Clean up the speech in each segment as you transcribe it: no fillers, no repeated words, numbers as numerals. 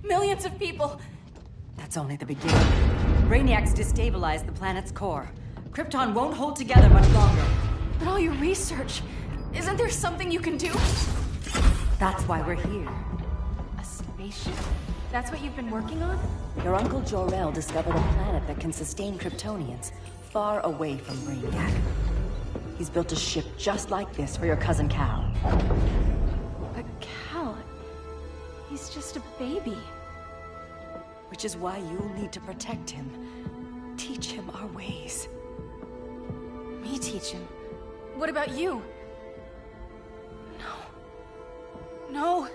Millions of people. That's only the beginning. Brainiac's destabilized the planet's core. Krypton won't hold together much longer. But all your research, isn't there something you can do? That's why we're here. A spaceship? That's what you've been working on? Your uncle Jor-El discovered a planet that can sustain Kryptonians, far away from Brainiac. He's built a ship just like this for your cousin Cal. But Cal, he's just a baby. Which is why you'll need to protect him. Teach him our ways. Me teach him? What about you? No,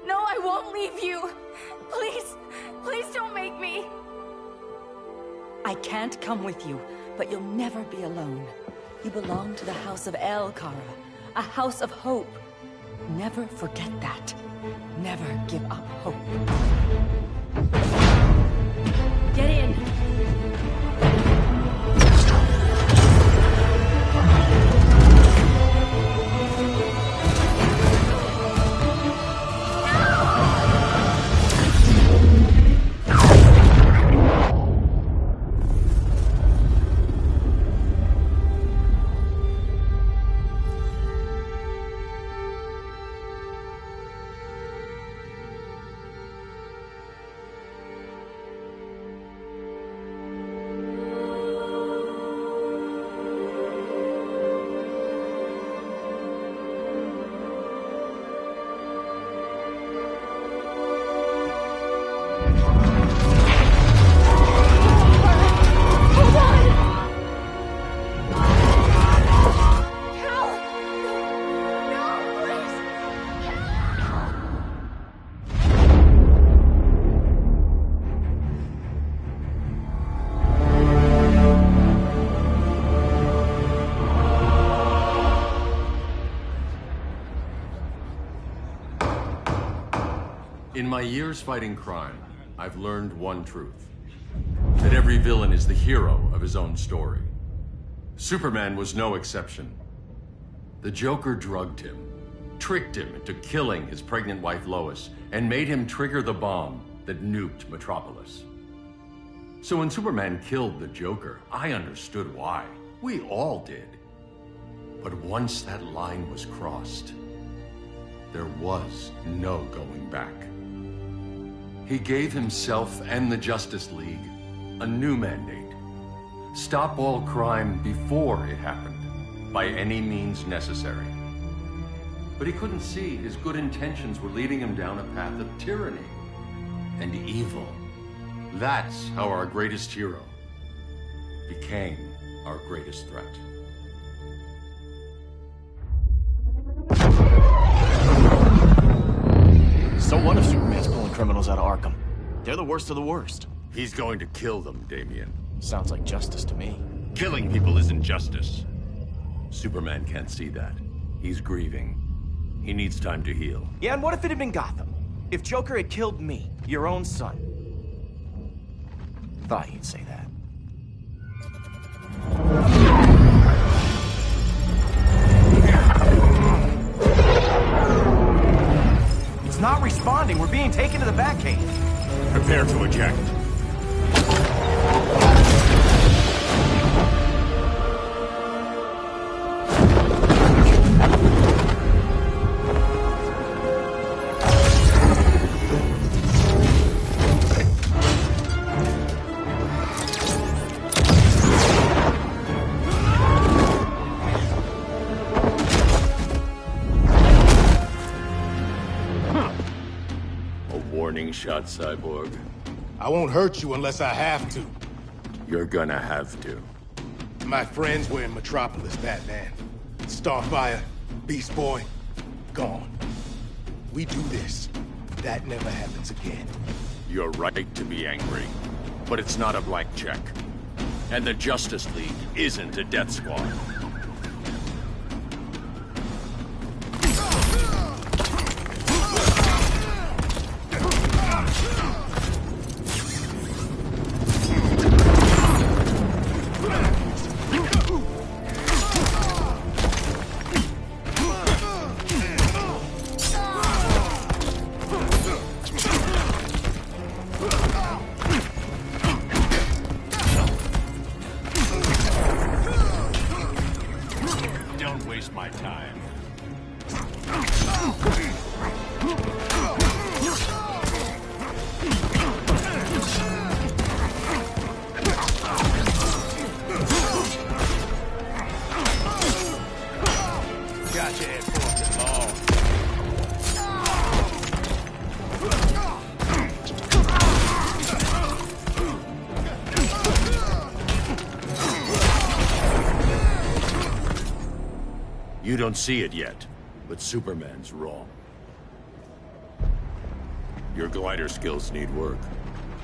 I won't leave you. Please don't make me. I can't come with you, but you'll never be alone. You belong to the House of El, Kara, a house of hope. Never forget that. Never give up hope. Get in. In my years fighting crime, I've learned one truth. That every villain is the hero of his own story. Superman was no exception. The Joker drugged him, tricked him into killing his pregnant wife Lois, and made him trigger the bomb that nuked Metropolis. So when Superman killed the Joker, I understood why. We all did. But once that line was crossed, there was no going back. He gave himself and the Justice League a new mandate. Stop all crime before it happened, by any means necessary. But he couldn't see his good intentions were leading him down a path of tyranny and evil. That's how our greatest hero became our greatest threat. So what if Superman's pulling criminals out of Arkham? They're the worst of the worst. He's going to kill them, Damian. Sounds like justice to me. Killing people isn't justice. Superman can't see that. He's grieving. He needs time to heal. Yeah, and what if it had been Gotham? If Joker had killed me, your own son? Thought you'd say that. It's not responding. We're being taken to the Batcave. Prepare to eject. Warning shot, Cyborg. I won't hurt you unless I have to. You're gonna have to. My friends were in Metropolis, Batman. Starfire, Beast Boy, gone. We do this. That never happens again. You're right to be angry, but it's not a blank check. And the Justice League isn't a death squad. my time. Gotcha, head fucking ball. You don't see it yet, but Superman's wrong. Your glider skills need work.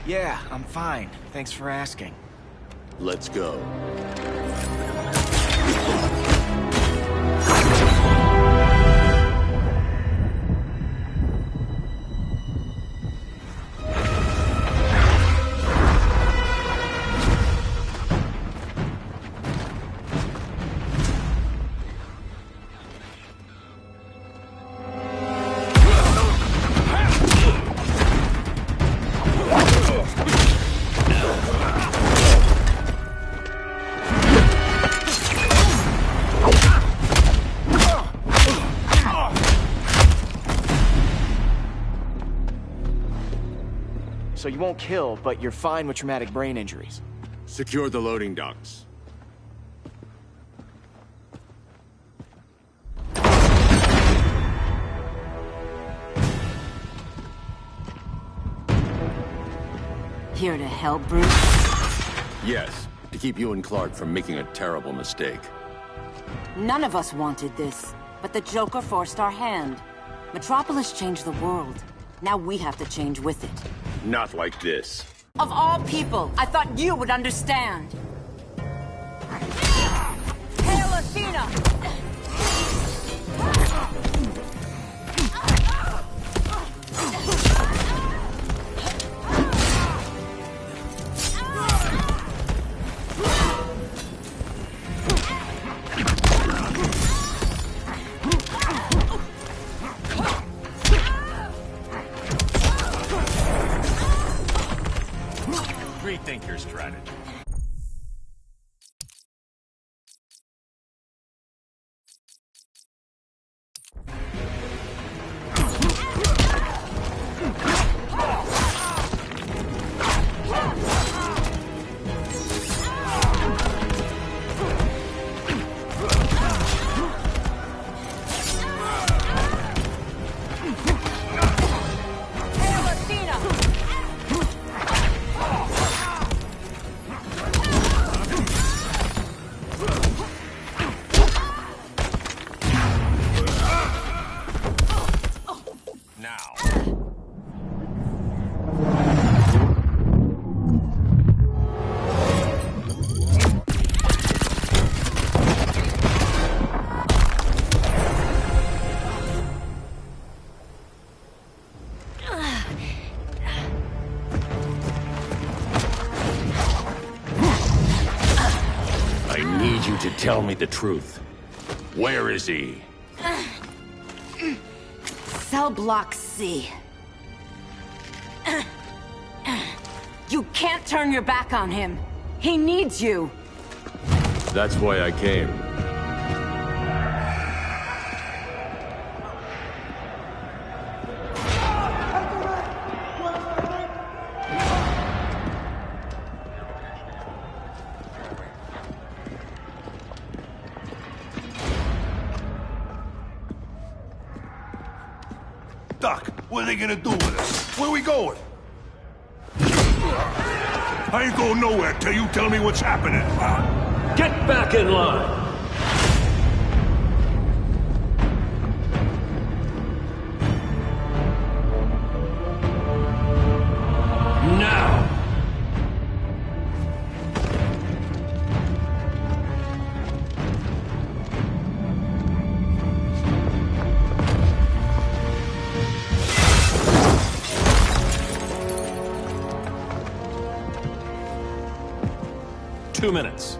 Yeah, I'm fine. Thanks for asking. Let's go. So you won't kill, but you're fine with traumatic brain injuries. Secure the loading docks. Here to help, Bruce? Yes, to keep you and Clark from making a terrible mistake. None of us wanted this, but the Joker forced our hand. Metropolis changed the world. Now we have to change with it. Not like this. Of all people, I thought you would understand. Hail Athena! Rethink your strategy. Tell me the truth. Where is he? Cell Block C. You can't turn your back on him. He needs you. That's why I came. Doc, what are they gonna do with us? Where we going? I ain't going nowhere till you tell me what's happening. Get back in line! Now! Two minutes.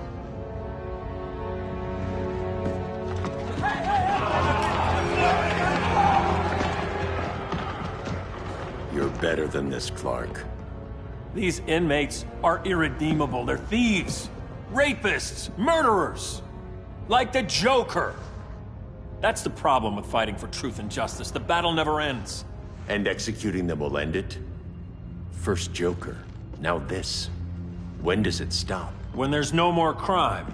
You're better than this, Clark. These inmates are irredeemable. They're thieves, rapists, murderers. Like the Joker. That's the problem with fighting for truth and justice. The battle never ends. And executing them will end it? First Joker, now this. When does it stop? When there's no more crime.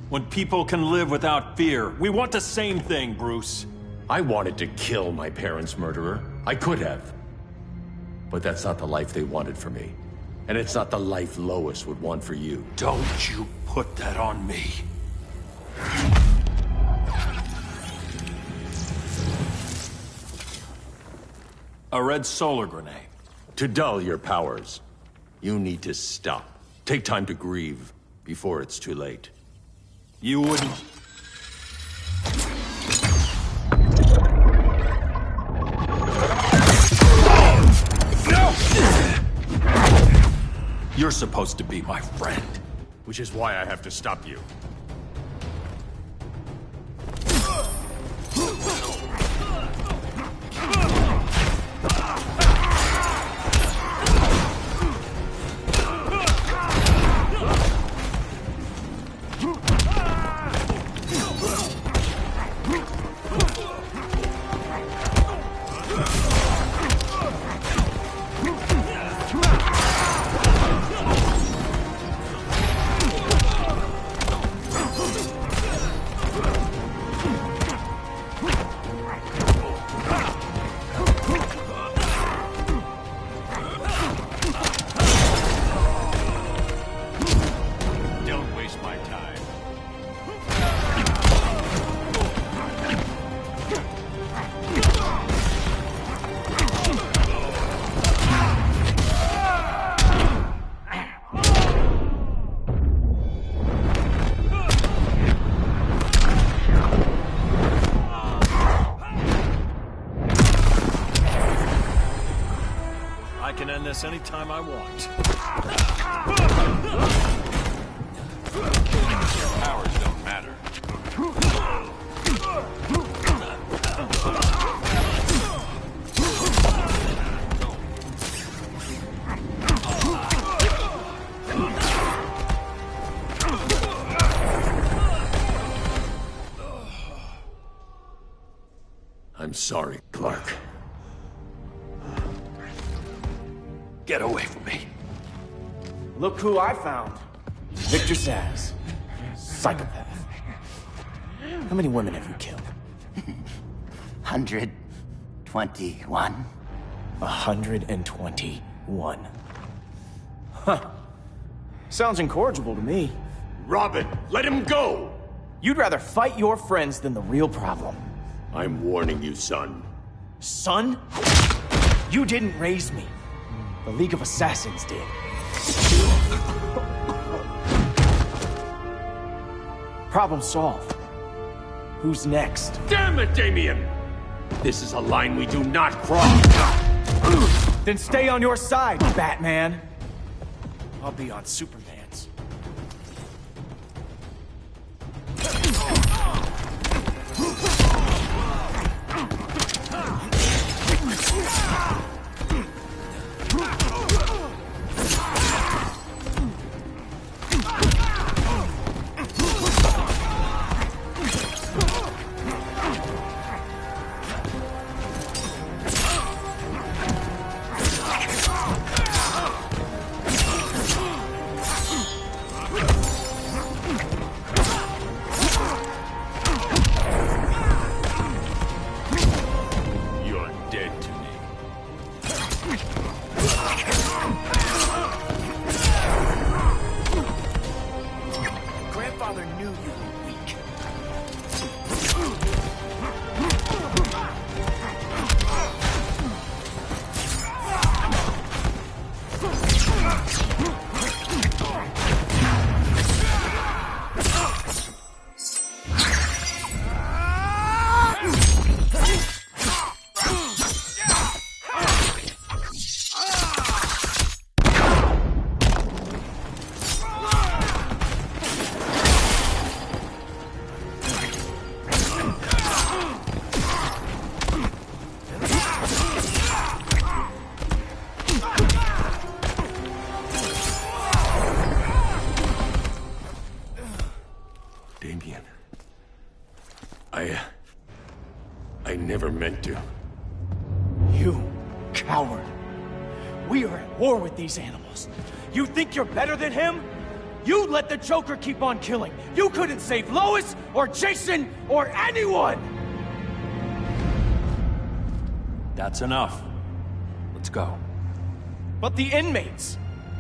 When people can live without fear. We want the same thing, Bruce. I wanted to kill my parents' murderer. I could have. But that's not the life they wanted for me. And it's not the life Lois would want for you. Don't you put that on me. A red solar grenade. To dull your powers, you need to stop. Take time to grieve before it's too late. You wouldn't... You're supposed to be my friend. Which is why I have to stop you. This anytime I want. Powers don't matter. I'm sorry, Clark. Get away from me. Look who I found. Victor Zsasz. Psychopath. How many women have you killed? 121. 121. Huh. Sounds incorrigible to me. Robin, let him go! You'd rather fight your friends than the real problem. I'm warning you, son. Son? You didn't raise me. The League of Assassins did. Problem solved. Who's next? Damn it, Damien! This is a line we do not cross! Then stay on your side, Batman. I'll be on Superman's. never meant to. You coward. We are at war with these animals. You think you're better than him? You let the Joker keep on killing. You couldn't save Lois, or Jason, or anyone! That's enough. Let's go. But the inmates!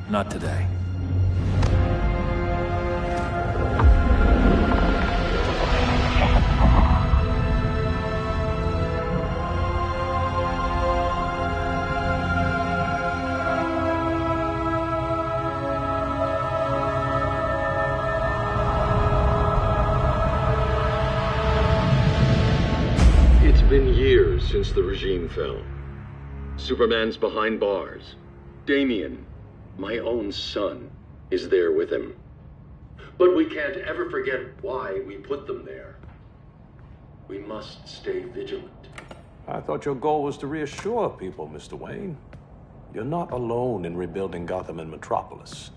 Not today. It's been years since the regime fell. Superman's behind bars. Damien, my own son, is there with him. But we can't ever forget why we put them there. We must stay vigilant. I thought your goal was to reassure people, Mr. Wayne. You're not alone in rebuilding Gotham and Metropolis.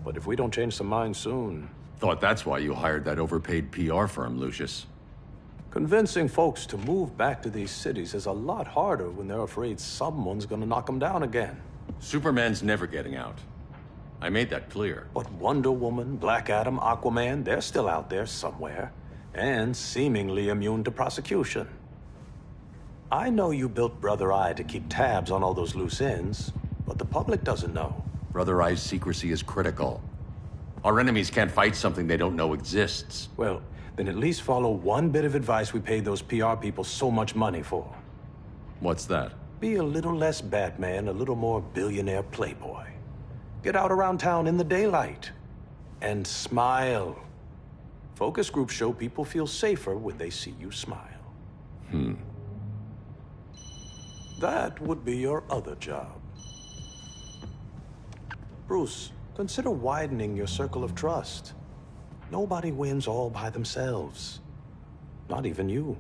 But if we don't change some minds soon... Thought that's why you hired that overpaid PR firm, Lucius. Convincing folks to move back to these cities is a lot harder when they're afraid someone's gonna knock them down again. Superman's never getting out. I made that clear. But Wonder Woman, Black Adam, Aquaman, they're still out there somewhere. And seemingly immune to prosecution. I know you built Brother Eye to keep tabs on all those loose ends, but the public doesn't know. Brother Eye's secrecy is critical. Our enemies can't fight something they don't know exists. Well, then at least follow one bit of advice we paid those PR people so much money for. What's that? Be a little less Batman, a little more billionaire playboy. Get out around town in the daylight. And smile. Focus groups show people feel safer when they see you smile. That would be your other job. Bruce, consider widening your circle of trust. Nobody wins all by themselves. Not even you.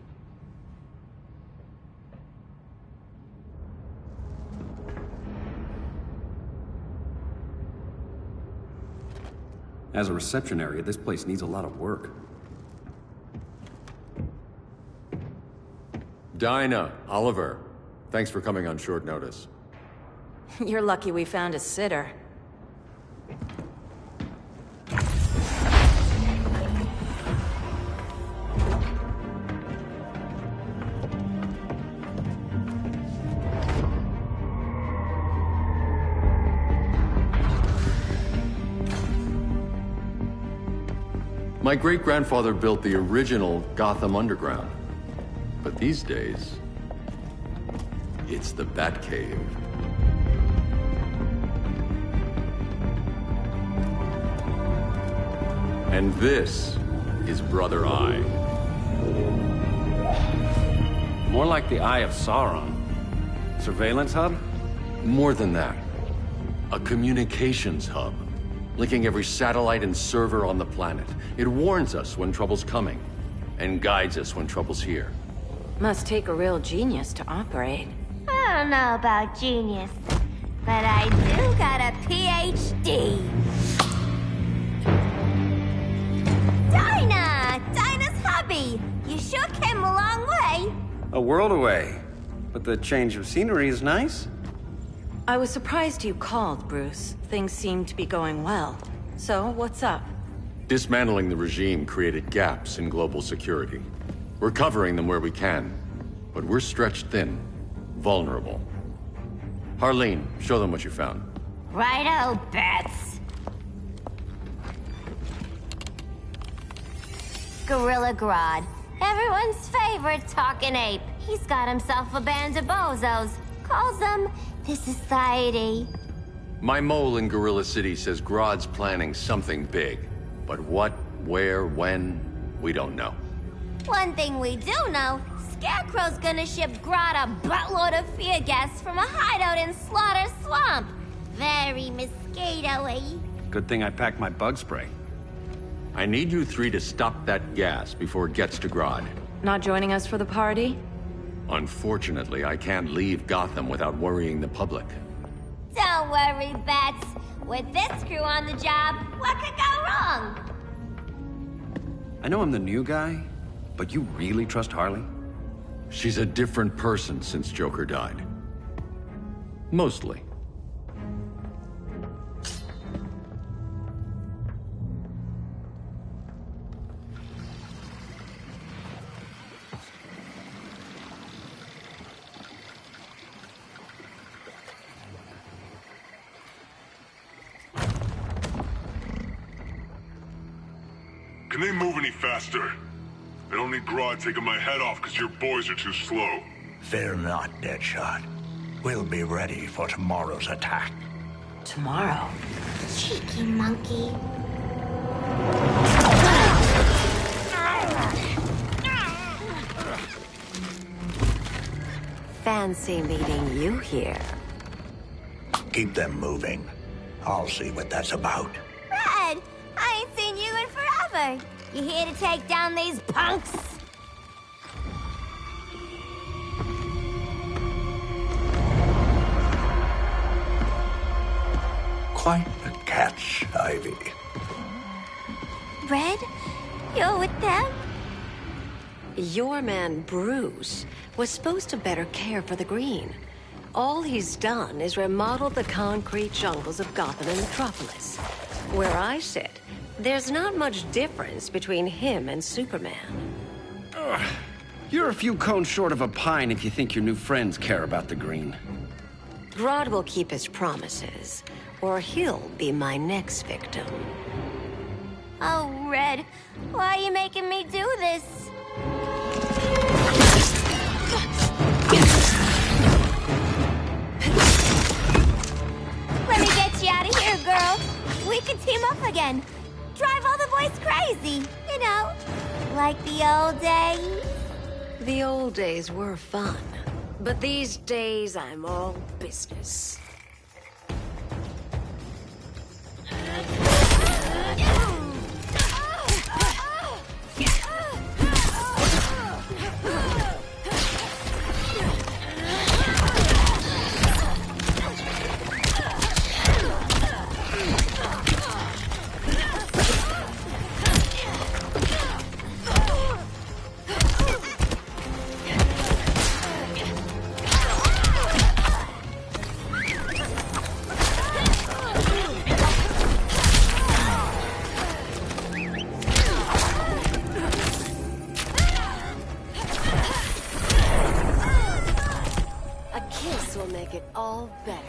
As a reception area, this place needs a lot of work. Dinah, Oliver, thanks for coming on short notice. You're lucky we found a sitter. My great-grandfather built the original Gotham Underground. But these days, it's the Batcave. And this is Brother Eye. More like the Eye of Sauron. Surveillance hub? More than that. A communications hub. Linking every satellite and server on the planet. It warns us when trouble's coming, and guides us when trouble's here. Must take a real genius to operate. I don't know about genius, but I do got a PhD. Dinah's hubby! You sure came a long way. A world away. But the change of scenery is nice. I was surprised you called, Bruce. Things seem to be going well. So, what's up? Dismantling the regime created gaps in global security. We're covering them where we can, but we're stretched thin, vulnerable. Harleen, show them what you found. Righto, Bats. Gorilla Grodd. Everyone's favorite talking ape. He's got himself a band of bozos. Calls them the Society. My mole in Gorilla City says Grodd's planning something big. But what, where, when, we don't know. One thing we do know, Scarecrow's gonna ship Grodd a buttload of fear gas from a hideout in Slaughter Swamp. Very mosquito-y. Good thing I packed my bug spray. I need you three to stop that gas before it gets to Grodd. Not joining us for the party? Unfortunately, I can't leave Gotham without worrying the public. Don't worry, Bats. With this crew on the job, what could go wrong? I know I'm the new guy, but you really trust Harley? She's a different person since Joker died. Mostly. Can they move any faster? I don't need Grodd taking my head off because your boys are too slow. Fear not, Deadshot. We'll be ready for tomorrow's attack. Tomorrow? Cheeky monkey. Fancy meeting you here. Keep them moving. I'll see what that's about. Red, I ain't seen you in forever. You here to take down these punks? Quite a catch, Ivy. Red, you're with them? Your man, Bruce, was supposed to better care for the Green. All he's done is remodel the concrete jungles of Gotham and Metropolis. Where I sit, there's not much difference between him and Superman. You're a few cones short of a pine if you think your new friends care about the Green. Grodd will keep his promises, or he'll be my next victim. Oh, Red, why are you making me do this? Let me get you out of here, girl. We can team up again. Drive all the boys crazy, you know, like the old days. The old days were fun, but these days I'm all business. Make it all better.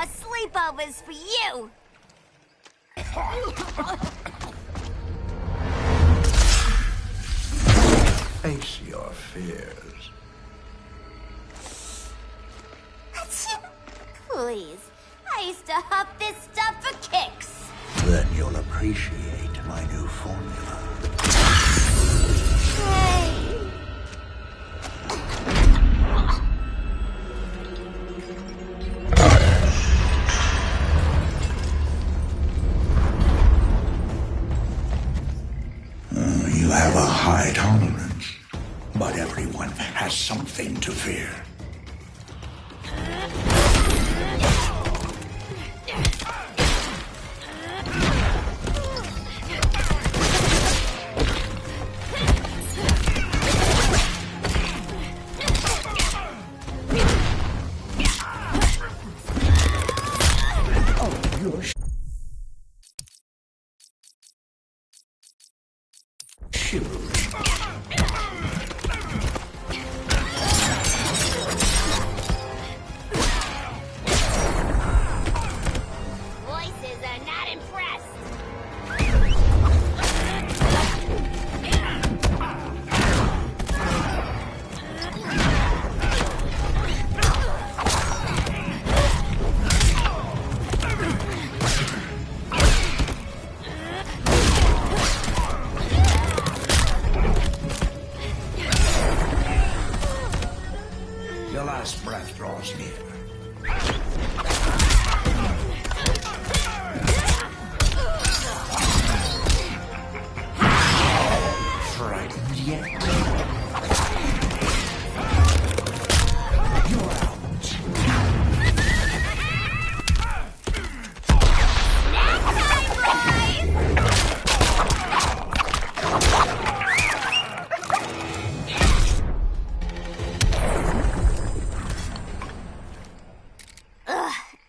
Sleepovers for you! Face your fears. Please, I used to huff this stuff for kicks. Then you'll appreciate my new formula. Hey. You have a high tolerance, but everyone has something to fear.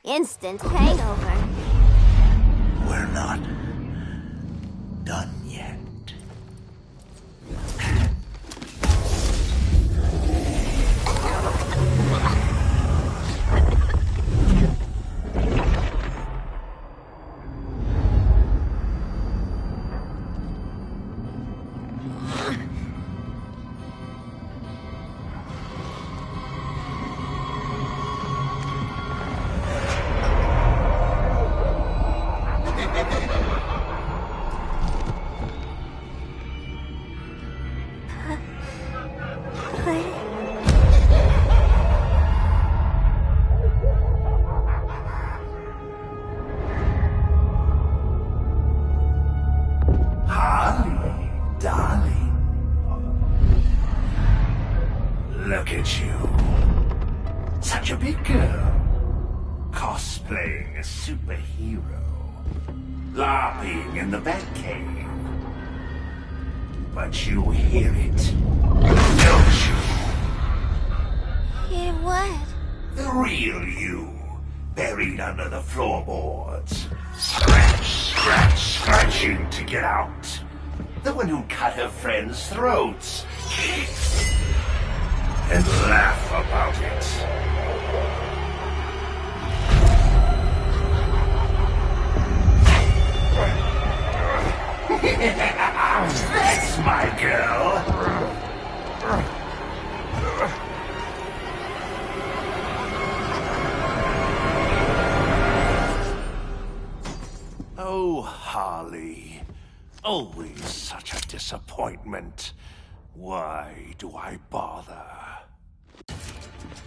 Instant hangover. We're not done yet. Look at you. Such a big girl. Cosplaying a superhero. LARPing in the Batcave. But you hear it, don't you? Hear what? The real you. Buried under the floorboards. Scratching to get out. The one who cut her friends' throats. And laugh about it. That's my girl. Oh, Harley. Always such a disappointment. Why do I bother?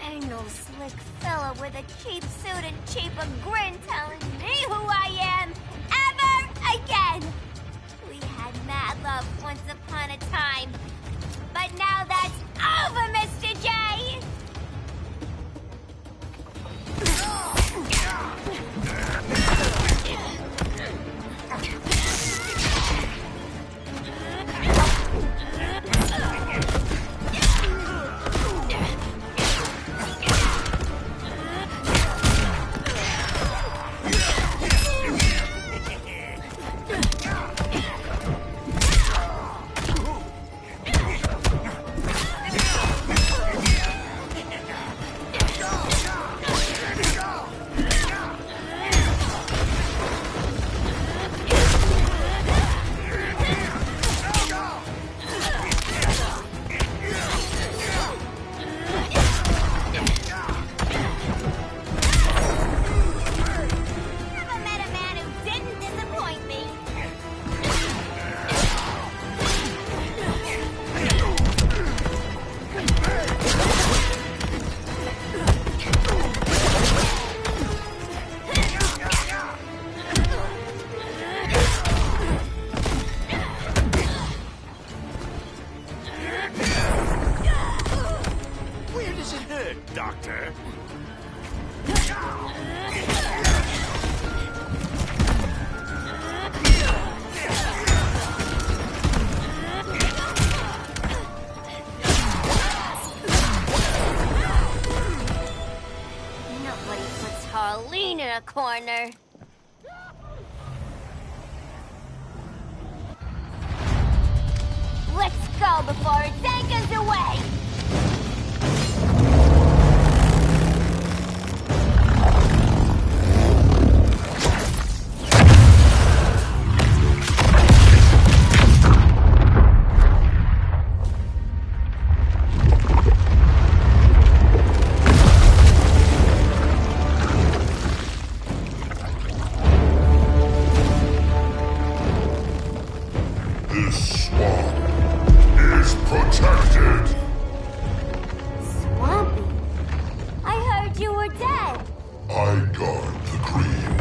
Ain't no slick fella with a cheap suit and cheaper grin telling me who I am ever again. We had mad love once upon a time, but now that's over, Mr. J. Doctor. Nobody puts Harleen in a corner. Let's go before it takes us away! This swamp is protected. Swampy? I heard you were dead. I guard the green,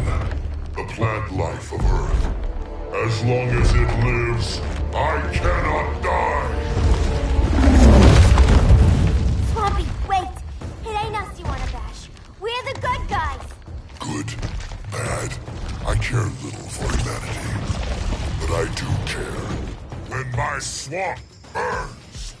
the plant life of Earth. As long as it lives, I cannot die. Swampy, wait! It ain't us you wanna bash. We're the good guys. Good, bad, I care little for humanity. But I do care when my swamp burns.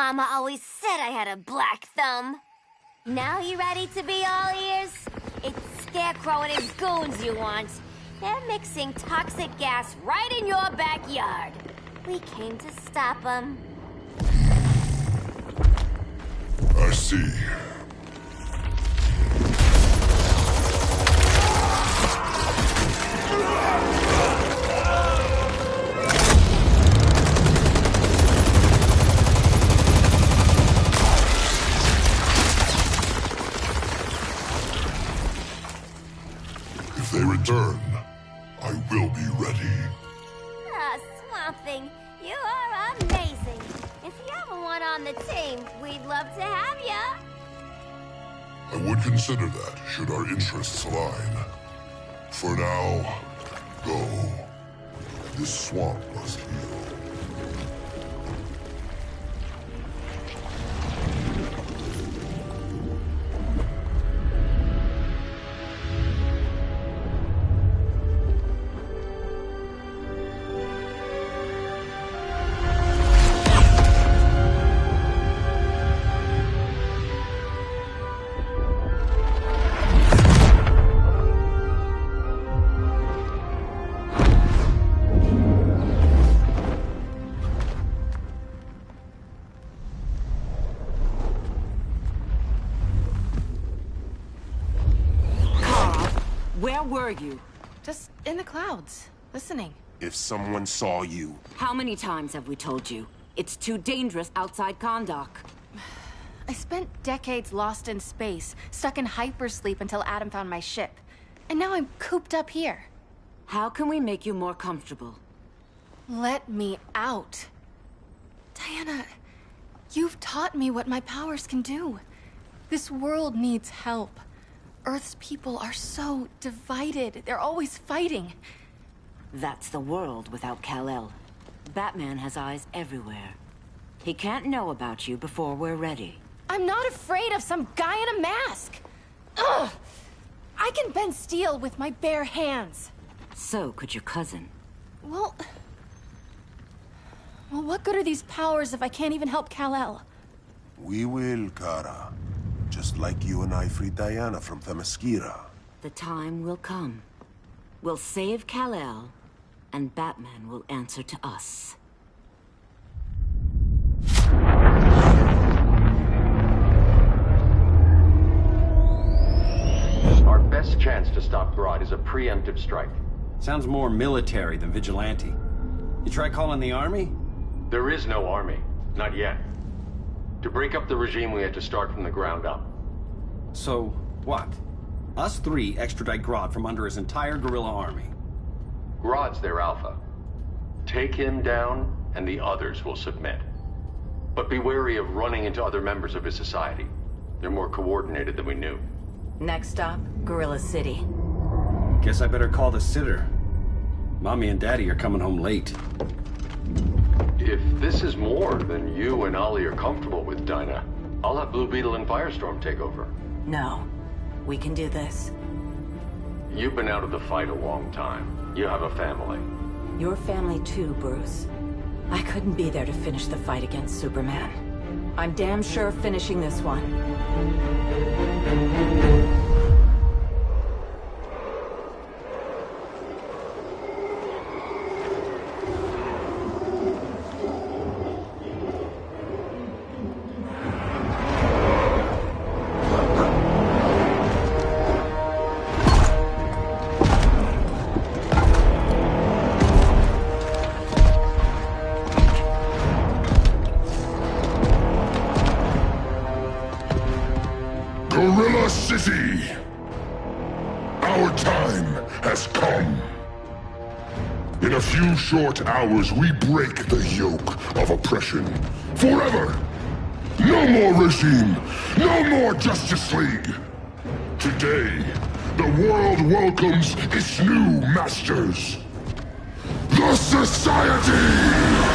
Mama always said I had a black thumb. Now you ready to be all ears? It's Scarecrow and his goons you want. They're mixing toxic gas right in your backyard. We came to stop them. I see. If they return, I will be ready. Ah, Swamp Thing, you are amazing. If you ever want on the team, we'd love to have ya. I would consider that, should our interests align. For now, go. This swamp must heal. Where were you? Just in the clouds, listening. If someone saw you... How many times have we told you? It's too dangerous outside Kahndaq. I spent decades lost in space, stuck in hypersleep until Adam found my ship. And now I'm cooped up here. How can we make you more comfortable? Let me out. Diana, you've taught me what my powers can do. This world needs help. Earth's people are so divided. They're always fighting. That's the world without Kal-El. Batman has eyes everywhere. He can't know about you before we're ready. I'm not afraid of some guy in a mask. Ugh! I can bend steel with my bare hands. So could your cousin. Well, what good are these powers if I can't even help Kal-El? We will, Kara. Just like you and I freed Diana from Themyscira. The time will come. We'll save Kal-El, and Batman will answer to us. Our best chance to stop Grodd is a preemptive strike. Sounds more military than vigilante. You try calling the army? There is no army. Not yet. To break up the regime, we had to start from the ground up. So, what? Us three extradite Grodd from under his entire guerrilla army. Grodd's their alpha. Take him down, and the others will submit. But be wary of running into other members of his society. They're more coordinated than we knew. Next stop, Gorilla City. Guess I better call the sitter. Mommy and Daddy are coming home late. If this is more than you and Ollie are comfortable with, Dinah, I'll have Blue Beetle and Firestorm take over. No. We can do this. You've been out of the fight a long time. You have a family. Your family too, Bruce. I couldn't be there to finish the fight against Superman. I'm damn sure finishing this one. Gorilla City! Our time has come. In a few short hours, we break the yoke of oppression. Forever! No more regime! No more Justice League! Today, the world welcomes its new masters. The Society!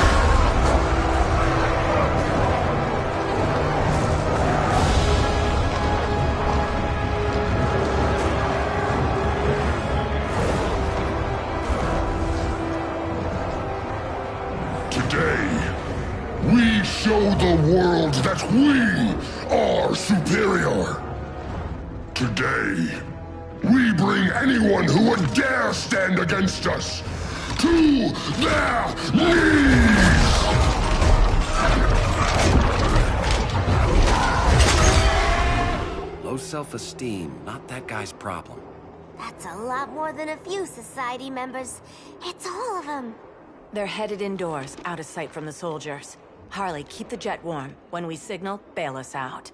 Today, we show the world that we are superior. Today, we bring anyone who would dare stand against us to their knees! Low self-esteem, not that guy's problem. That's a lot more than a few society members. It's all of them. They're headed indoors, out of sight from the soldiers. Harley, keep the jet warm. When we signal, bail us out.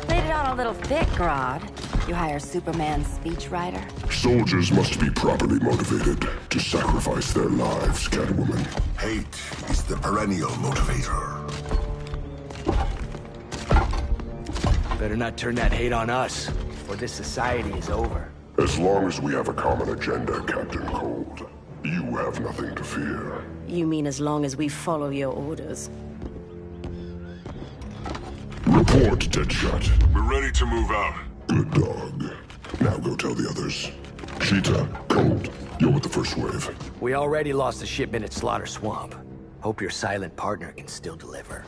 Laid it on a little thick, Grodd. You hire Superman's speechwriter? Soldiers must be properly motivated to sacrifice their lives, Catwoman. Hate is the perennial motivator. Better not turn that hate on us, or this society is over. As long as we have a common agenda, Captain Cold, you have nothing to fear. You mean as long as we follow your orders? Report, Deadshot. We're ready to move out. Good dog. Now go tell the others. Cheetah, Cold, you're with the first wave. We already lost a shipment at Slaughter Swamp. Hope your silent partner can still deliver.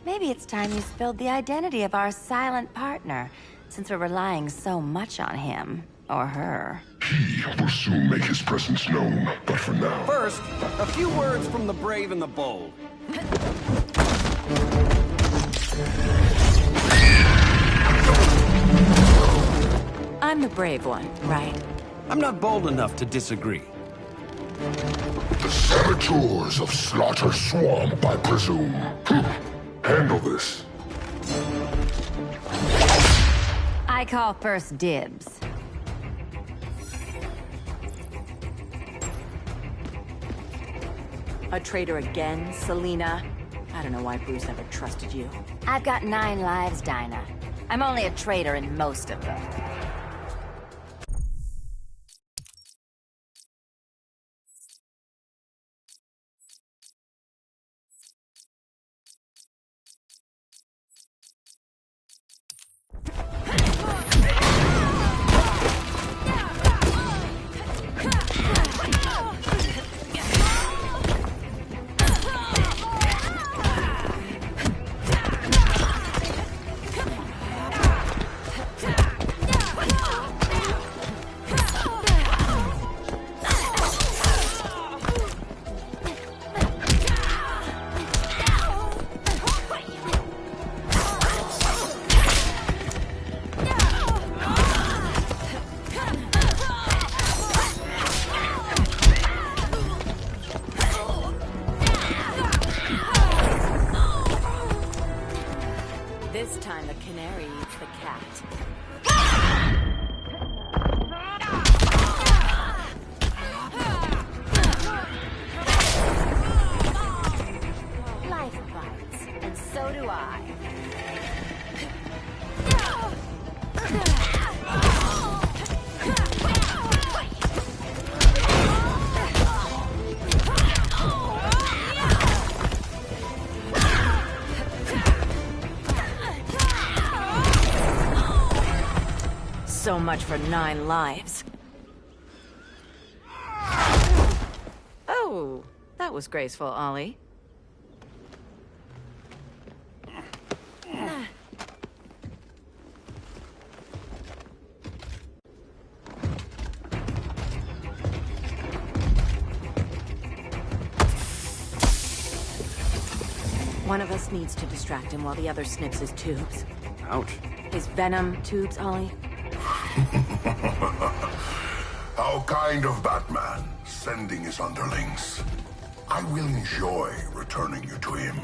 Maybe it's time you spilled the identity of our silent partner, since we're relying so much on him. Or her. He will soon make his presence known, but for now... First, a few words from the brave and the bold. I'm the brave one, right? I'm not bold enough to disagree. The saboteurs of Slaughter Swamp, I presume. Handle this. I call first dibs. A traitor again, Selina? I don't know why Bruce ever trusted you. I've got 9 lives, Dinah. I'm only a traitor in most of them. This time the canary eats the cat. Life bites, and so do I. So much for 9 lives. Oh, that was graceful, Ollie. One of us needs to distract him while the other snips his tubes. Ouch. His venom tubes, Ollie. How kind of Batman, sending his underlings. I will enjoy returning you to him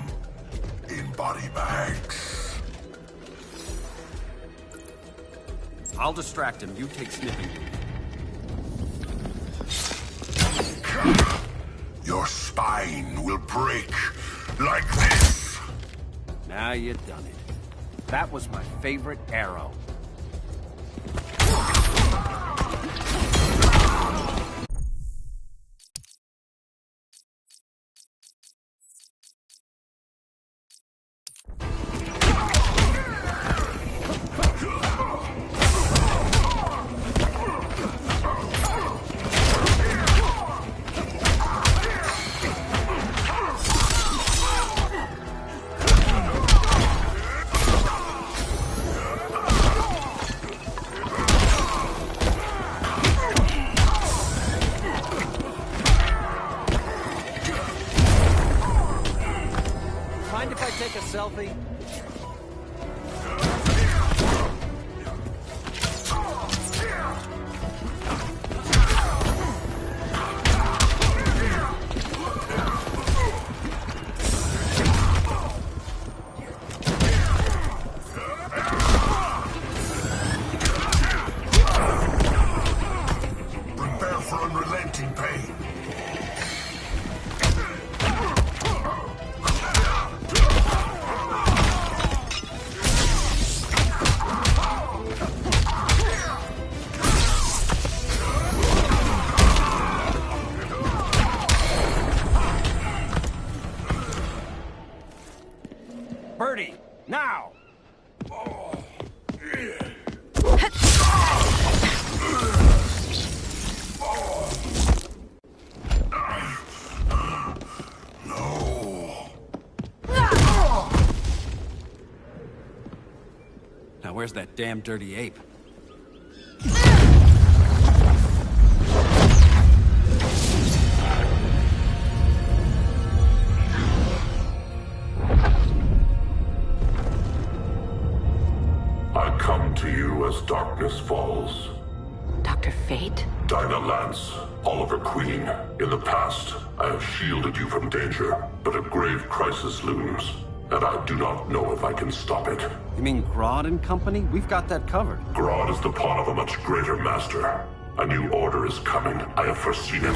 in body bags. I'll distract him. You take sniffing. Your spine will break like this. Now you've done it. That was my favorite arrow. selfie? Prepare for unrelenting pain. Birdie, now! Now where's that damn dirty ape? I come to you as darkness falls. Dr. Fate? Dinah Lance, Oliver Queen. In the past, I have shielded you from danger, but a grave crisis looms, and I do not know if I can stop it. You mean Grodd and company? We've got that covered. Grodd is the pawn of a much greater master. A new order is coming. I have foreseen it.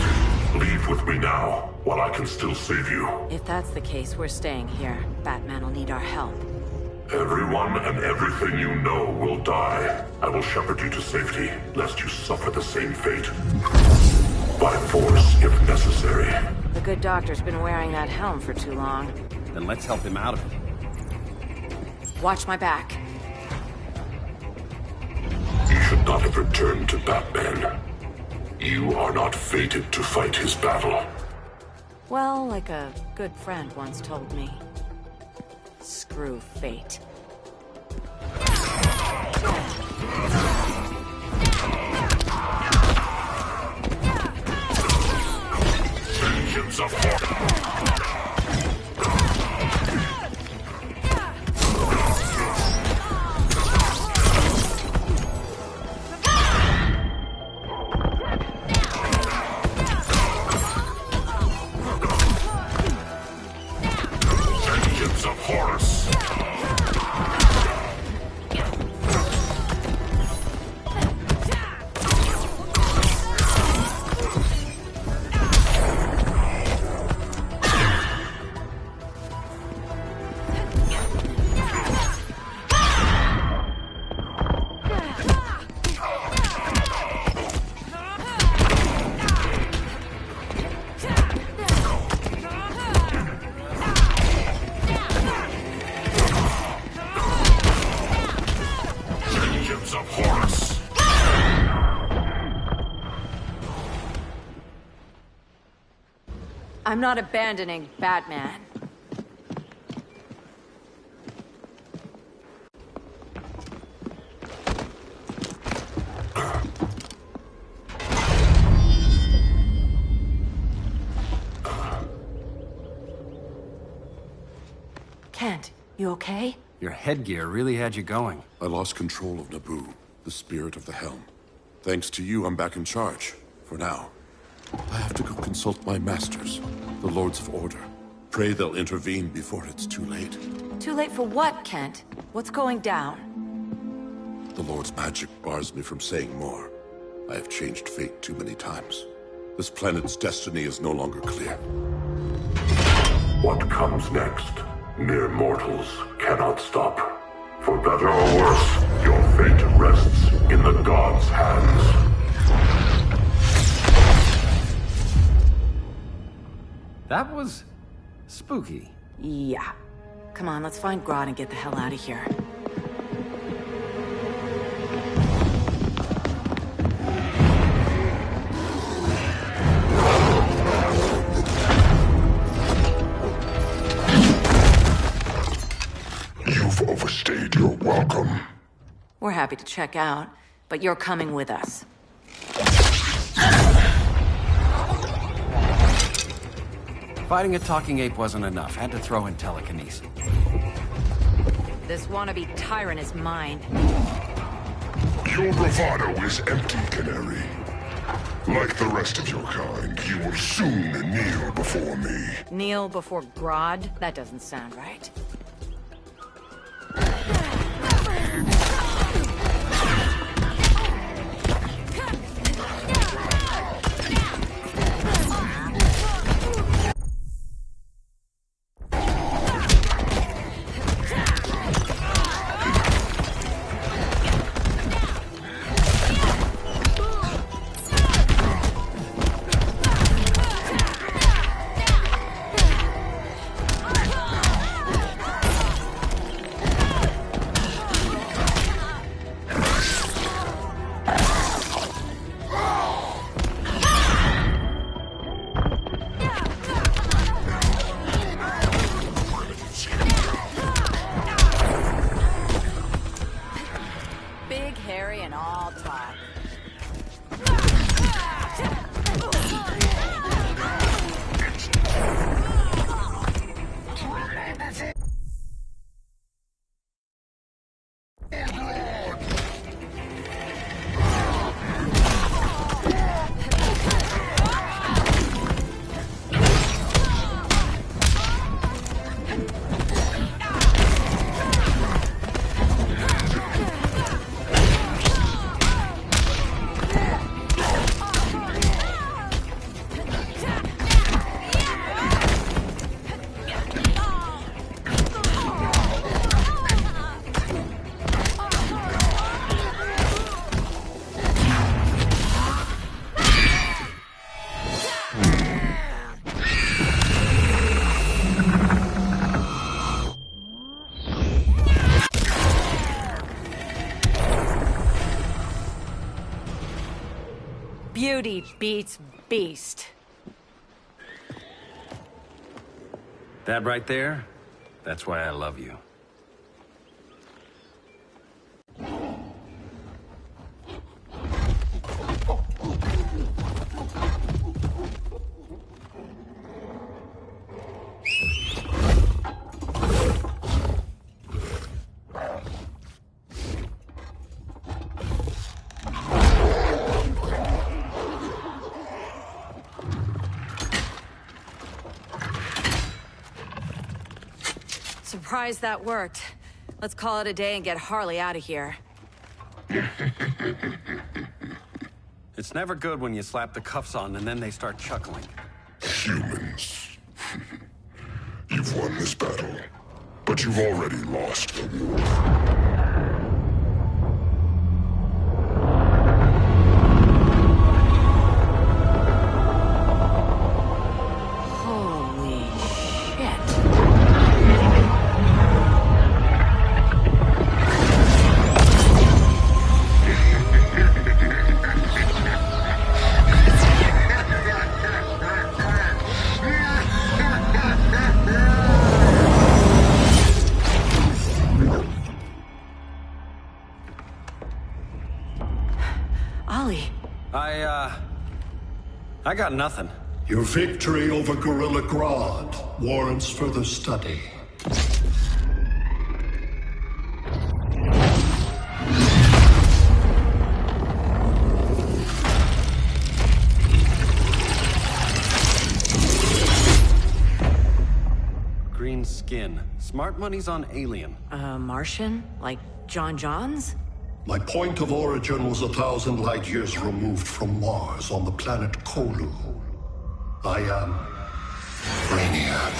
Leave with me now, while I can still save you. If that's the case, we're staying here. Batman will need our help. Everyone and everything you know will die. I will shepherd you to safety, lest you suffer the same fate. By force, if necessary. The good doctor's been wearing that helm for too long. Then let's help him out of it. Watch my back. You should not have returned to Batman. You are not fated to fight his battle. Well, like a good friend once told me. Screw fate. Vengeance of Hawk. Vengeance of Horus. Vengeance of Horus. I'm not abandoning Batman. Kent, you okay? Your headgear really had you going. I lost control of Naboo, the spirit of the helm. Thanks to you, I'm back in charge. For now. I have to go consult my masters, the Lords of Order. Pray they'll intervene before it's too late. Too late for what, Kent? What's going down? The Lord's magic bars me from saying more. I have changed fate too many times. This planet's destiny is no longer clear. What comes next? Mere mortals cannot stop. For better or worse, your fate rests in the gods' hands. That was spooky. Yeah. Come on, let's find Grodd and get the hell out of here. You've overstayed your welcome. We're happy to check out, but you're coming with us. Fighting a talking ape wasn't enough. Had to throw in telekinesis. This wannabe tyrant is mine. Your bravado is empty, Canary. Like the rest of your kind, you will soon kneel before me. Kneel before Grodd? That doesn't sound right. Beauty beats beast. That right there, that's why I love you. Surprised that worked. Let's call it a day and get Harley out of here. It's never good when you slap the cuffs on and then they start chuckling. Humans. You've won this battle, but you've already lost the war. I got nothing. Your victory over Gorilla Grodd warrants further study. Green skin. Smart money's on alien. Martian? Like John Johns? My point of origin was 1,000 light years removed from Mars on the planet Kolu. I am Brainiac.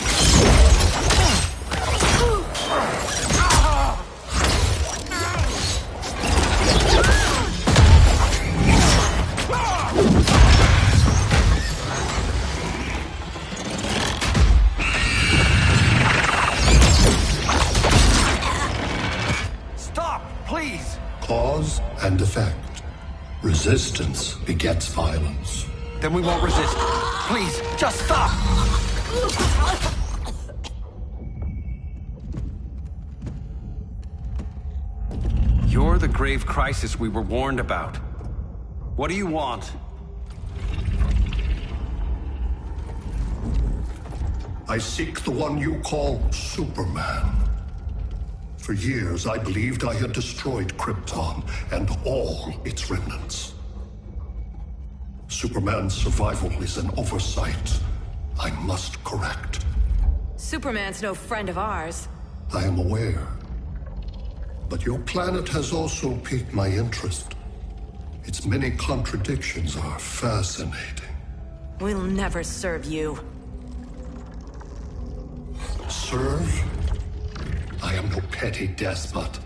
Stop, please! Cause and effect. Resistance begets violence. Then we won't resist. Please, just stop! You're the grave crisis we were warned about. What do you want? I seek the one you call Superman. For years, I believed I had destroyed Krypton and all its remnants. Superman's survival is an oversight I must correct. Superman's no friend of ours. I am aware. But your planet has also piqued my interest. Its many contradictions are fascinating. We'll never serve you. Serve? I am no petty despot.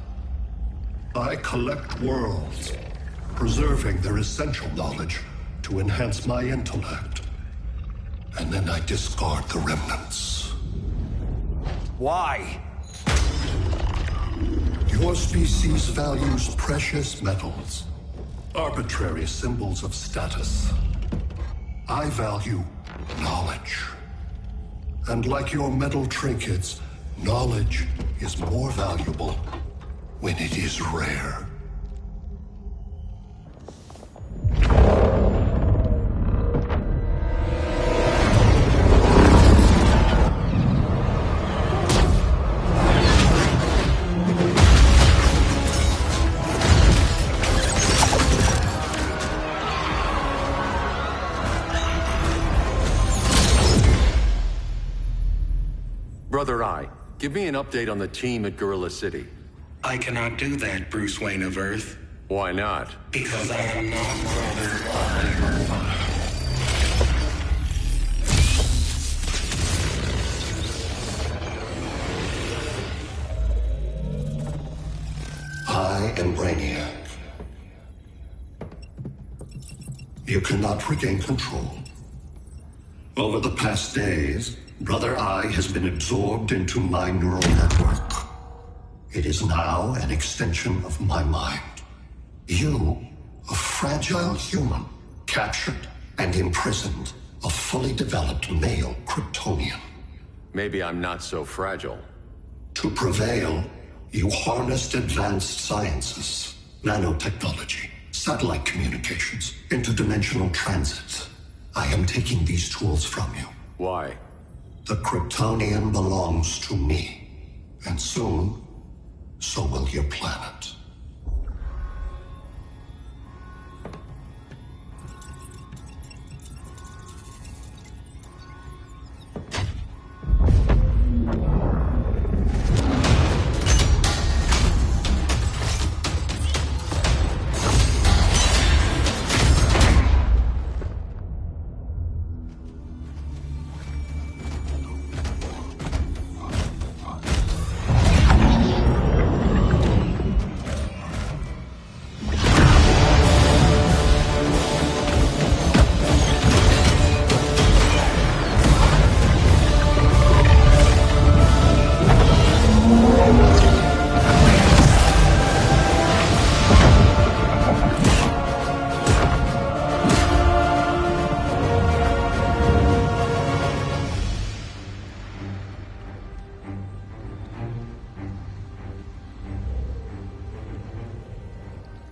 I collect worlds, preserving their essential knowledge to enhance my intellect. And then I discard the remnants. Why? Your species values precious metals, arbitrary symbols of status. I value knowledge. And like your metal trinkets, knowledge is more valuable when it is rare. Brother Eye, give me an update on the team at Gorilla City. I cannot do that, Bruce Wayne of Earth. Why not? Because I am not Brother Eye. I am Brainiac. You cannot regain control. Over the past days, Brother Eye has been absorbed into my neural network. It is now an extension of my mind. You, a fragile human, captured and imprisoned a fully developed male Kryptonian. Maybe I'm not so fragile. To prevail, you harnessed advanced sciences, nanotechnology, satellite communications, interdimensional transit. I am taking these tools from you. Why? The Kryptonian belongs to me. And soon, so will your planet.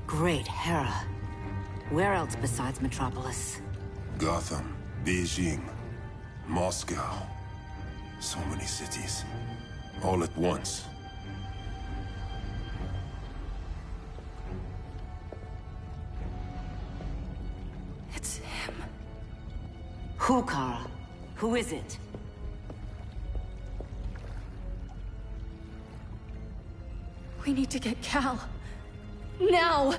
Great Hera. Where else besides Metropolis? Gotham, Beijing, Moscow. So many cities. All at once. It's him. Who, Kara? Who is it? We need to get Cal. Now!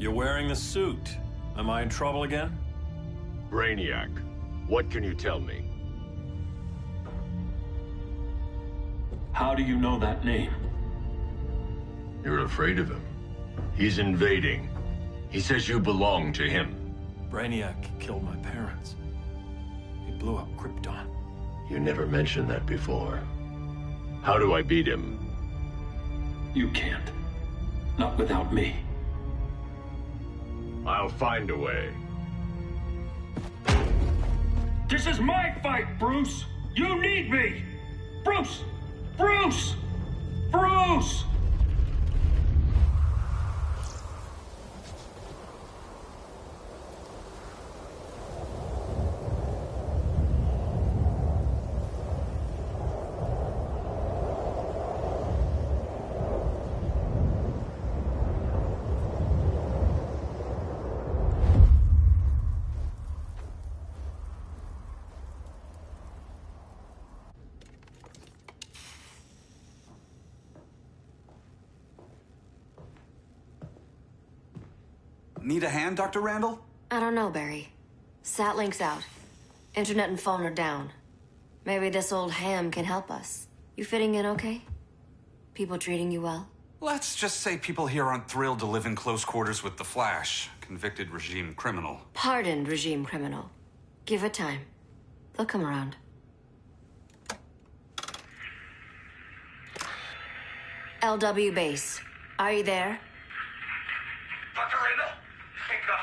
You're wearing the suit. Am I in trouble again? Brainiac, what can you tell me? How do you know that name? You're afraid of him. He's invading. He says you belong to him. Brainiac killed my parents. He blew up Krypton. You never mentioned that before. How do I beat him? You can't. Not without me. I'll find a way. This is my fight, Bruce! You need me! Bruce! Bruce! Bruce! Need a hand, Dr. Randall? I don't know, Barry. Satlink's out. Internet and phone are down. Maybe this old ham can help us. You fitting in okay? People treating you well? Let's just say people here aren't thrilled to live in close quarters with the Flash, convicted regime criminal. Pardoned regime criminal. Give it time. They'll come around. LW base. Are you there? Dr. Randall? Thank God.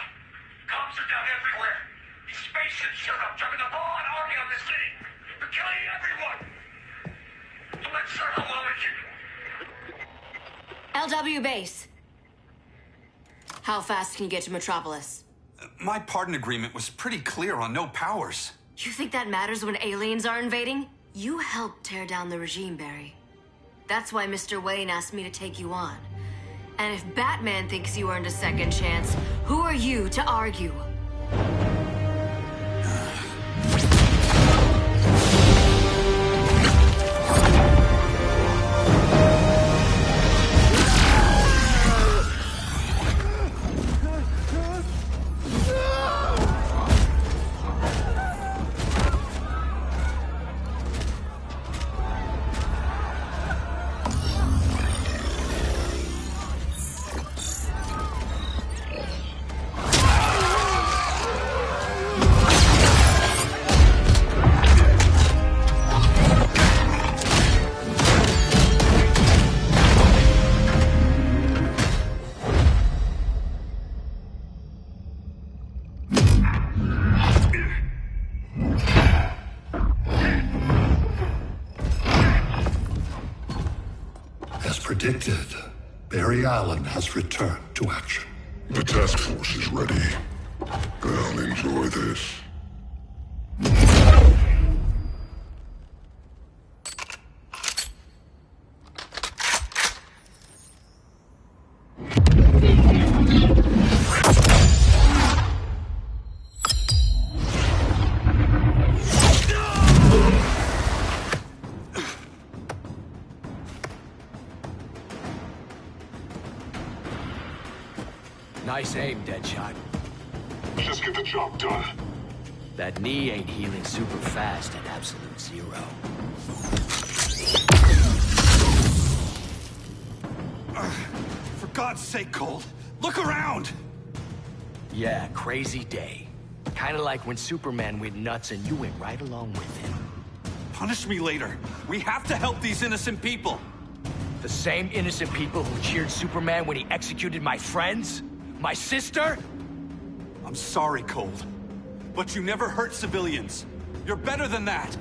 Cops are down everywhere. These spaceships showed up, driving a ball and army on this city. They're killing everyone. I'm not sure how long we can... LW base. How fast can you get to Metropolis? My pardon agreement was pretty clear on no powers. You think that matters when aliens are invading? You helped tear down the regime, Barry. That's why Mr. Wayne asked me to take you on. And if Batman thinks you earned a second chance, who are you to argue? Predicted, Barry Allen has returned to action. The task force is ready. I'll enjoy this. Nice aim, Deadshot. Just get the job done. That knee ain't healing super fast at absolute zero. For God's sake, Cole, look around! Yeah, crazy day. Kinda like when Superman went nuts and you went right along with him. Punish me later. We have to help these innocent people. The same innocent people who cheered Superman when he executed my friends? My sister? I'm sorry, Cold. But you never hurt civilians. You're better than that.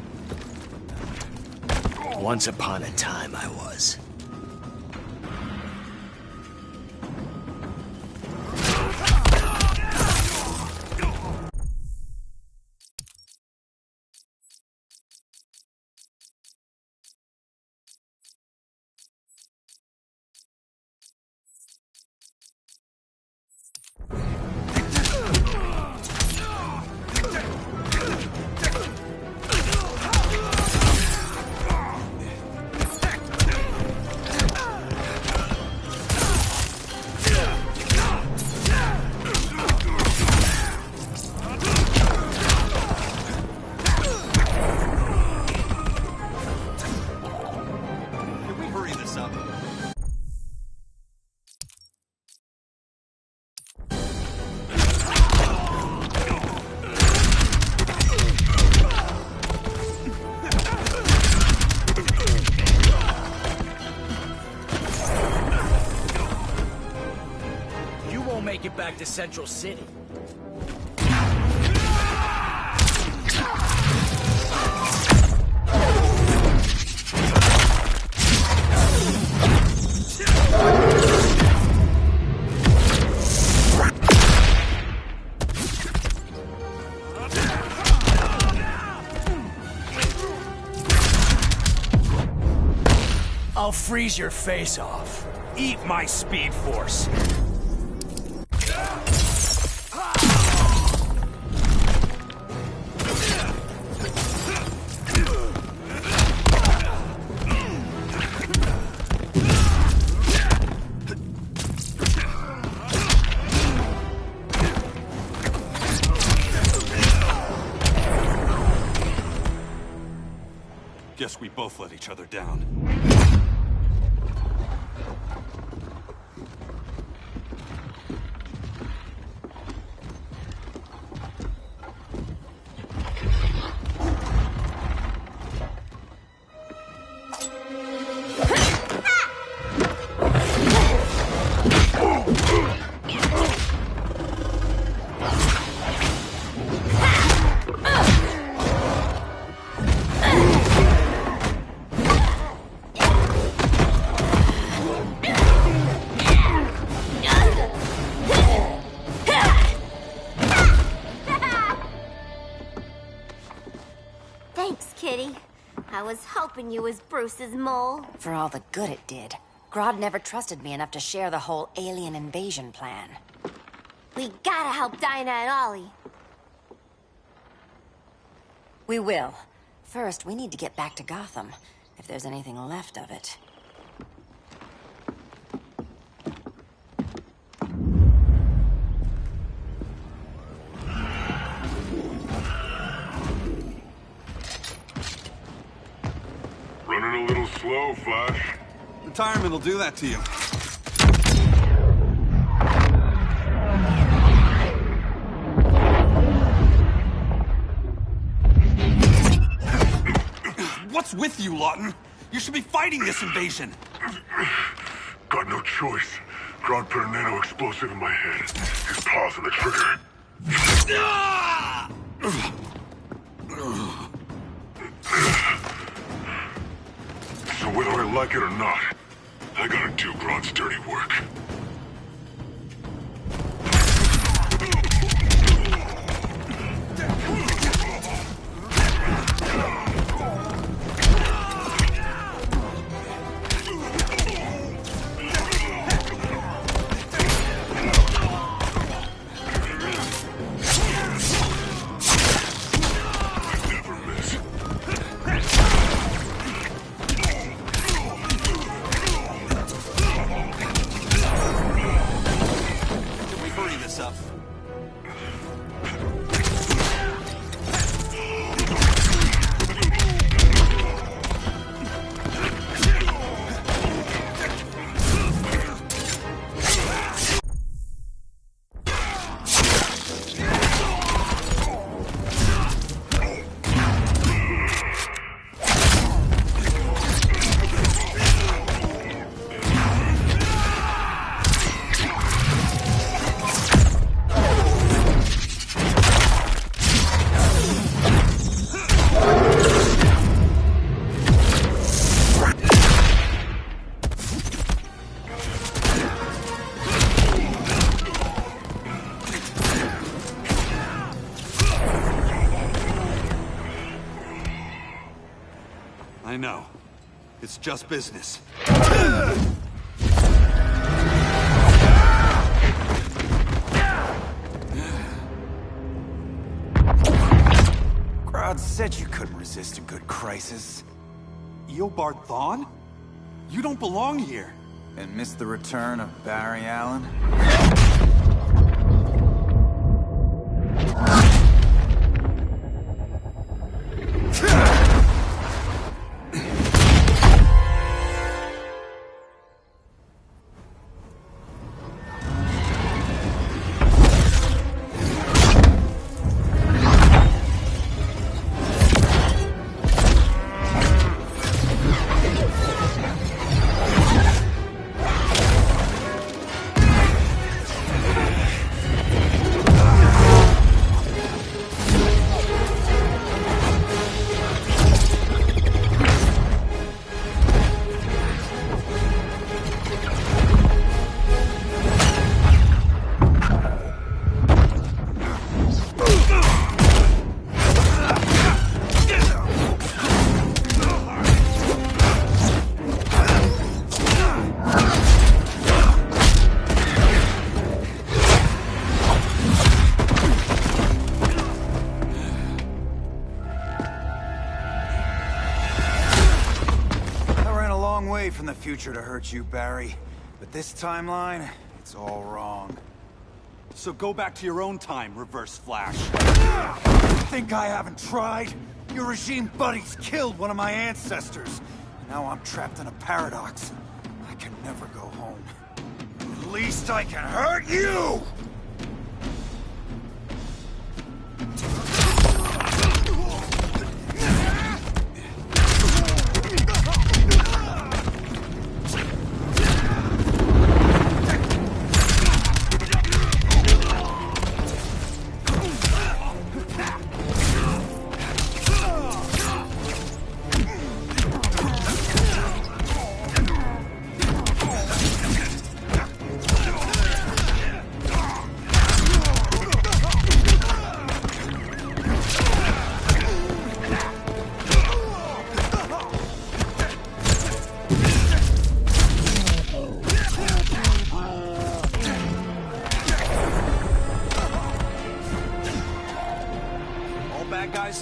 Once upon a time, I was. a central city. I'll freeze your face off. Eat my speed force. Guess we both let each other down. I was hoping you was Bruce's mole. For all the good it did. Grodd never trusted me enough to share the whole alien invasion plan. We gotta help Dinah and Ollie. We will. First, we need to get back to Gotham, if there's anything left of it. Running a little slow, Flash. Retirement will do that to you. What's with you, Lawton? You should be fighting this invasion. Got no choice. Grodd put a nano-explosive in my head. His paws on the trigger. So whether I like it or not, I gotta do Grodd's dirty work. I know. It's just business. Grodd said you couldn't resist a good crisis. Eobard Thawne? You don't belong here. And miss the return of Barry Allen? way from the future to hurt you, Barry. But this timeline, it's all wrong. So go back to your own time, Reverse Flash. Think I haven't tried? Your regime buddies killed one of my ancestors. Now I'm trapped in a paradox. I can never go home. At least I can hurt you!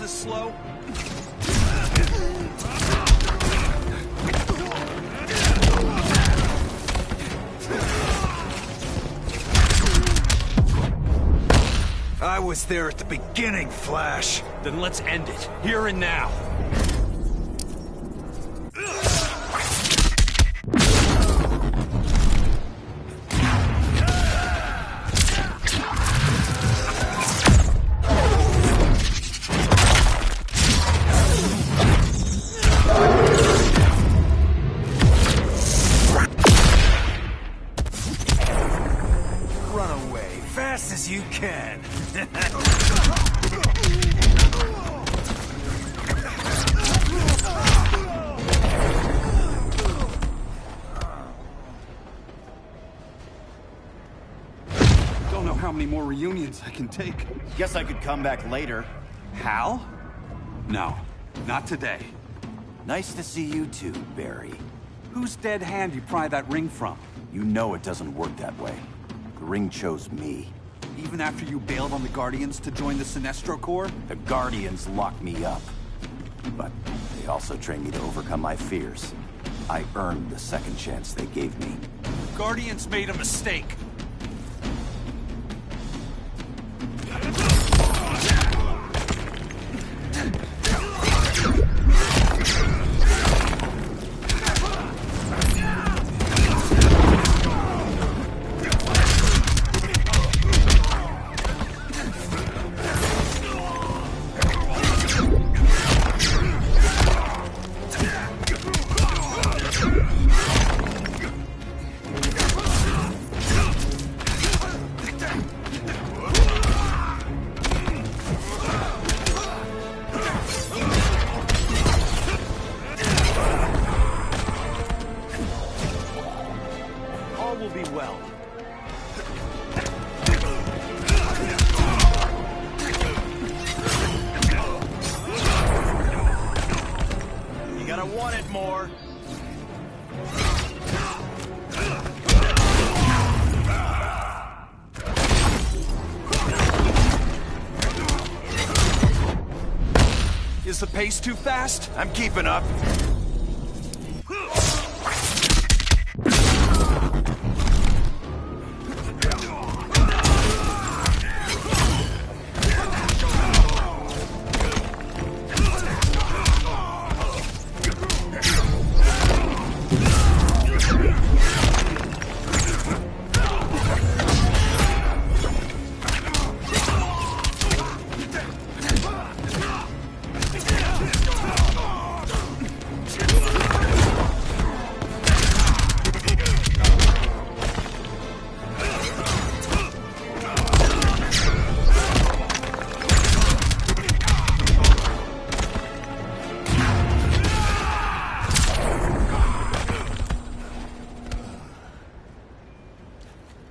This slow? I was there at the beginning, Flash. Then let's end it, here and now. You can. Don't know how many more reunions I can take. Guess I could come back later. Hal? No, not today. Nice to see you too, Barry. Whose dead hand you pry that ring from? You know it doesn't work that way. The ring chose me. Even after you bailed on the Guardians to join the Sinestro Corps? The Guardians locked me up. But they also trained me to overcome my fears. I earned the second chance they gave me. Guardians made a mistake. Is the pace too fast? I'm keeping up.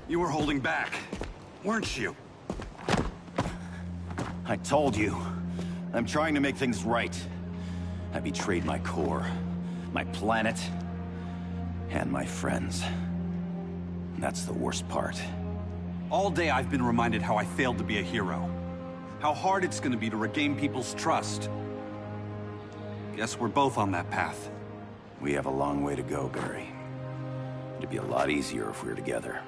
You were holding back, weren't you? I told you. I'm trying to make things right. I betrayed my core, my planet, and my friends. That's the worst part. All day I've been reminded how I failed to be a hero. How hard it's gonna be to regain people's trust. Guess we're both on that path. We have a long way to go, Barry. It'd be a lot easier if we were together.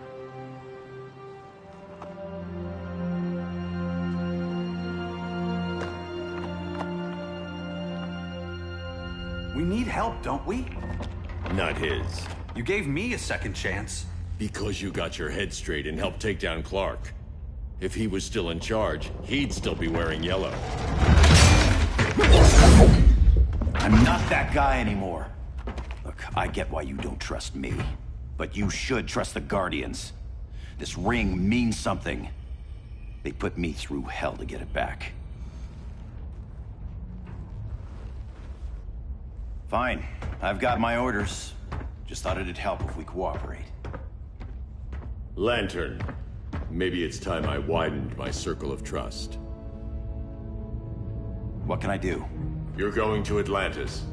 We need help, don't we? Not his. You gave me a second chance. Because you got your head straight and helped take down Clark. If he was still in charge, he'd still be wearing yellow. I'm not that guy anymore. Look, I get why you don't trust me. But you should trust the Guardians. This ring means something. They put me through hell to get it back. Fine. I've got my orders. Just thought it'd help if we cooperate. Lantern. Maybe it's time I widened my circle of trust. What can I do? You're going to Atlantis.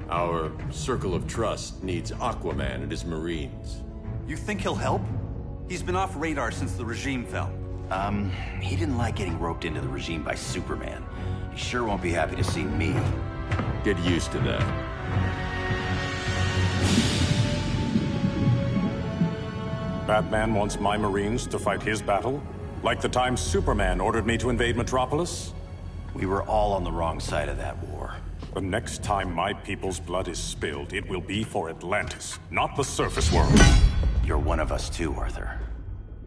Our circle of trust needs Aquaman and his Marines. You think he'll help? He's been off radar since the regime fell. He didn't like getting roped into the regime by Superman. He sure won't be happy to see me. Get used to that. Batman wants my Marines to fight his battle? Like the time Superman ordered me to invade Metropolis? We were all on the wrong side of that war. The next time my people's blood is spilled, it will be for Atlantis, not the surface world. You're one of us too, Arthur.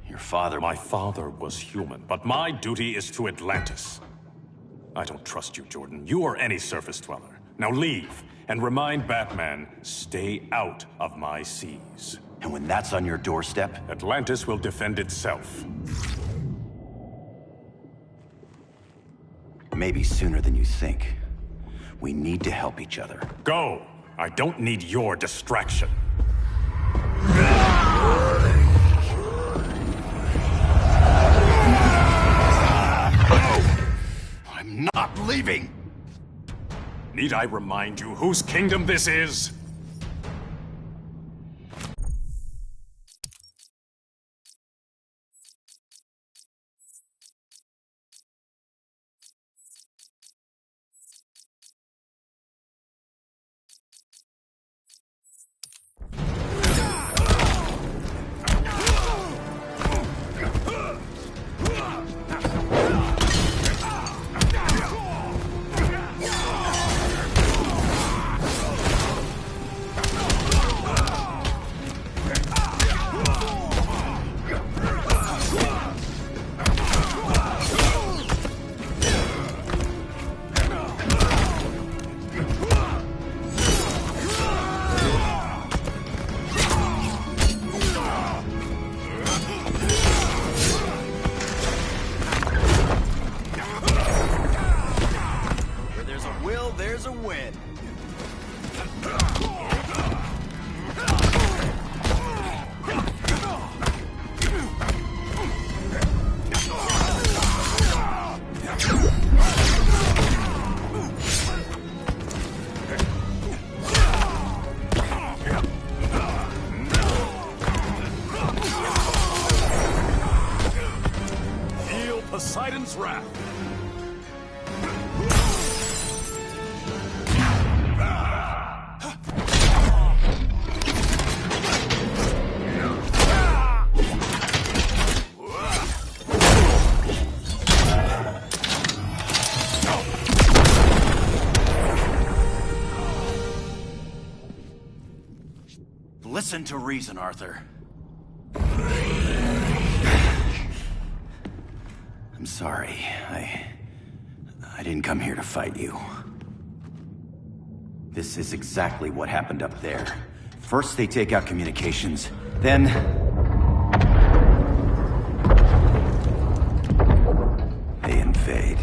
Your father... My father was human, but my duty is to Atlantis. I don't trust you, Jordan. You or any surface dweller. Now leave, and remind Batman, stay out of my seas. And when that's on your doorstep... Atlantis will defend itself. Maybe sooner than you think. We need to help each other. Go! I don't need your distraction. I'm not leaving! Need I remind you whose kingdom this is? Poseidon's wrath. Listen to reason, Arthur. I'm sorry. I didn't come here to fight you. This is exactly what happened up there. First they take out communications, then... they invade.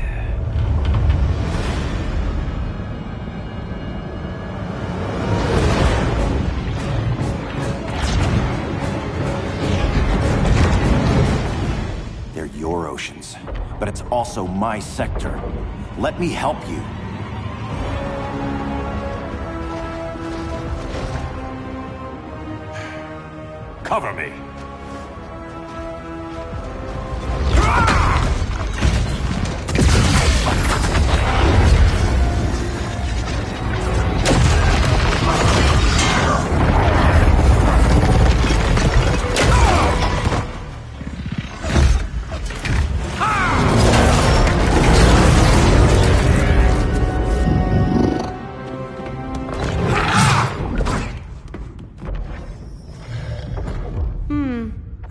They're your oceans, but it's also my sector. Let me help you. Cover me.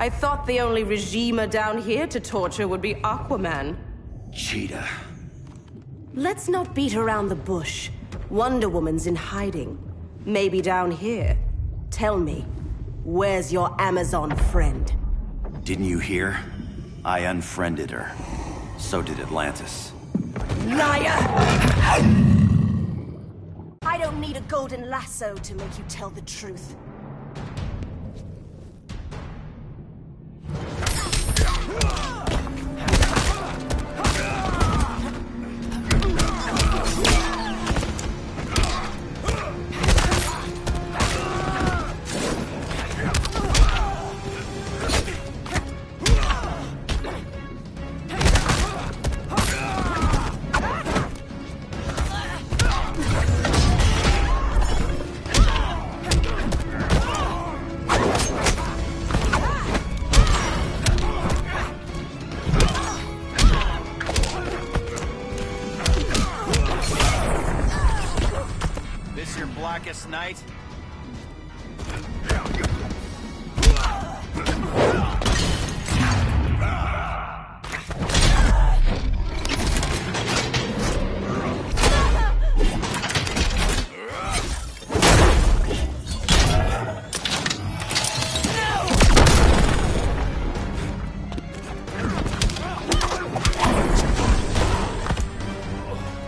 I thought the only regimer down here to torture would be Aquaman. Cheetah. Let's not beat around the bush. Wonder Woman's in hiding. Maybe down here. Tell me, where's your Amazon friend? Didn't you hear? I unfriended her. So did Atlantis. Liar! I don't need a golden lasso to make you tell the truth. Night.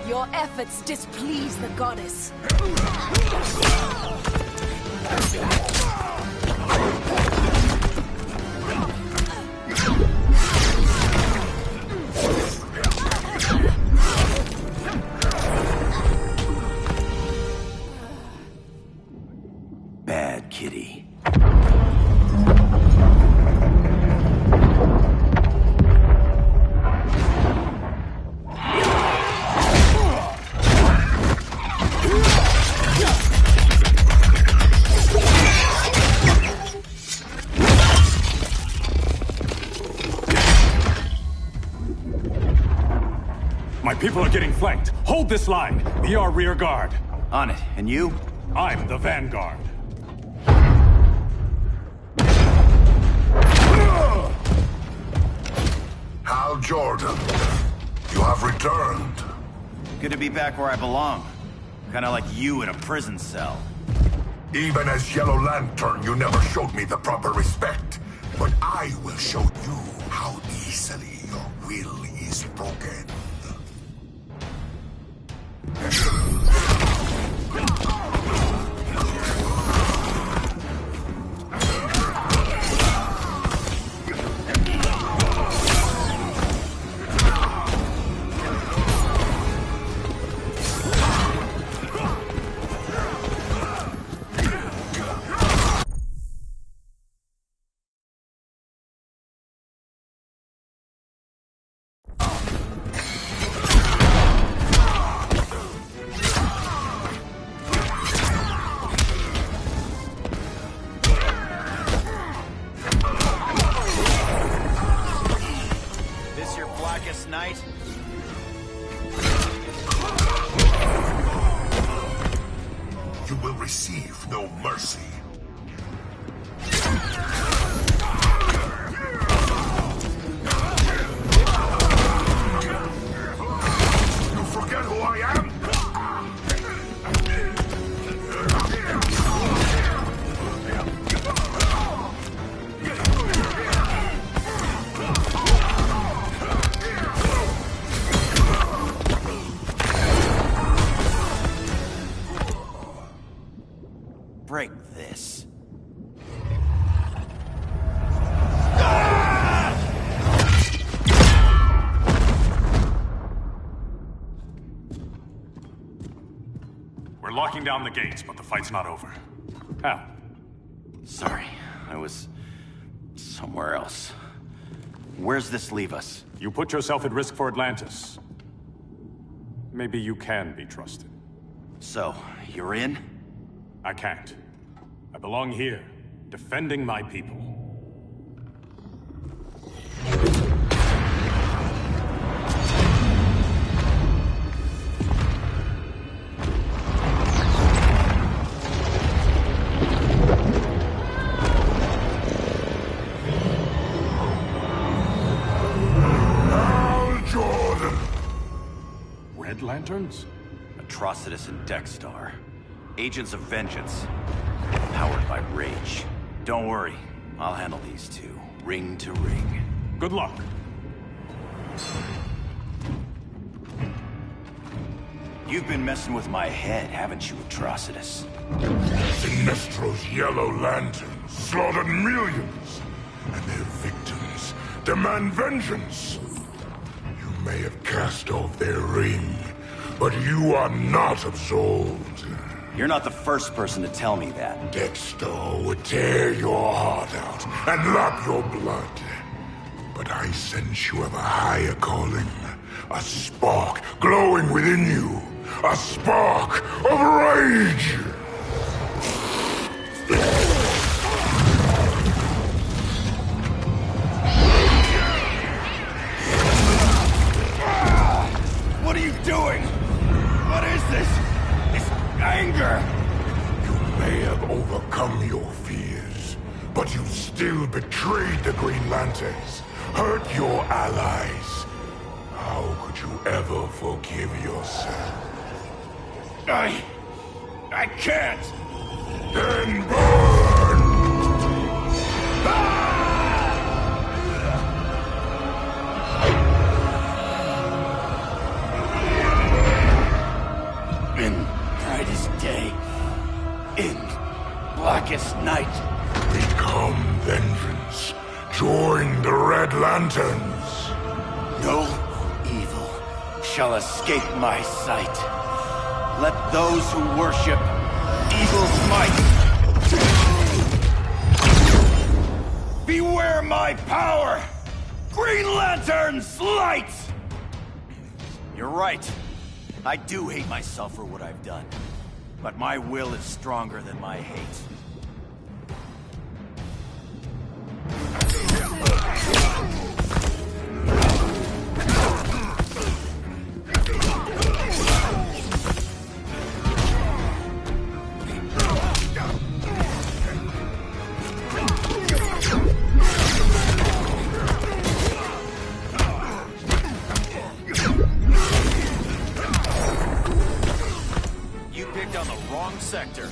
Your efforts displease the goddess. Bad kitty. My people are getting flanked. Hold this line. Be our rear guard. On it. And you? I'm the vanguard. Hal Jordan, you have returned. Good to be back where I belong. Kinda like you in a prison cell. Even as Yellow Lantern, you never showed me the proper respect. But I will show you how easily your will is broken. Night. You will receive no mercy. You forget who I am? Break this. We're locking down the gates, but the fight's not over. Hal. Sorry, I was somewhere else. Where's this leave us? You put yourself at risk for Atlantis. Maybe you can be trusted. So, you're in? I can't. I belong here, defending my people. Lanterns? Atrocitus and Dexstar. Agents of Vengeance. Powered by rage. Don't worry, I'll handle these two, ring to ring. Good luck. You've been messing with my head, haven't you, Atrocitus? Sinestro's yellow lanterns slaughtered millions, and their victims demand vengeance. You may have cast off their ring, but you are not absolved. You're not the first person to tell me that. Dexter would tear your heart out and lap your blood. But I sense you have a higher calling. A spark glowing within you. A spark of rage! What are you doing? What is this? This anger! You may have overcome your fears, but you still betrayed the Green Lanterns, hurt your allies. How could you ever forgive yourself? I can't! Then burn! In brightest day, in blackest night. Become vengeance. Join the Red Lanterns. No evil shall escape my sight. Let those who worship evil's might beware my power! Green Lantern's light! You're right. I do hate myself for what I've done. But my will is stronger than my hate. Sector.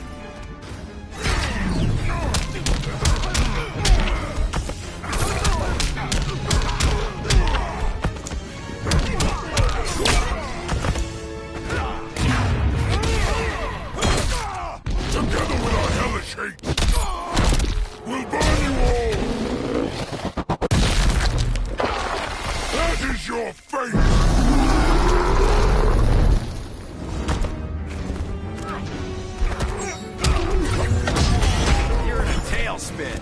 Together with our hellish hate, we'll burn you all! That is your fate! Spin.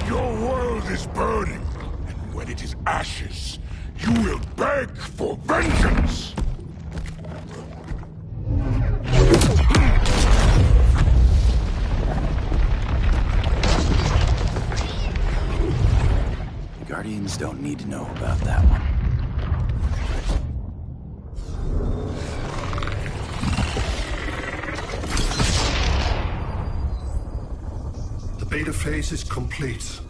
Your world is burning, and when it is ashes, you will beg for vengeance! Guardians don't need to know about that one. The beta phase is complete.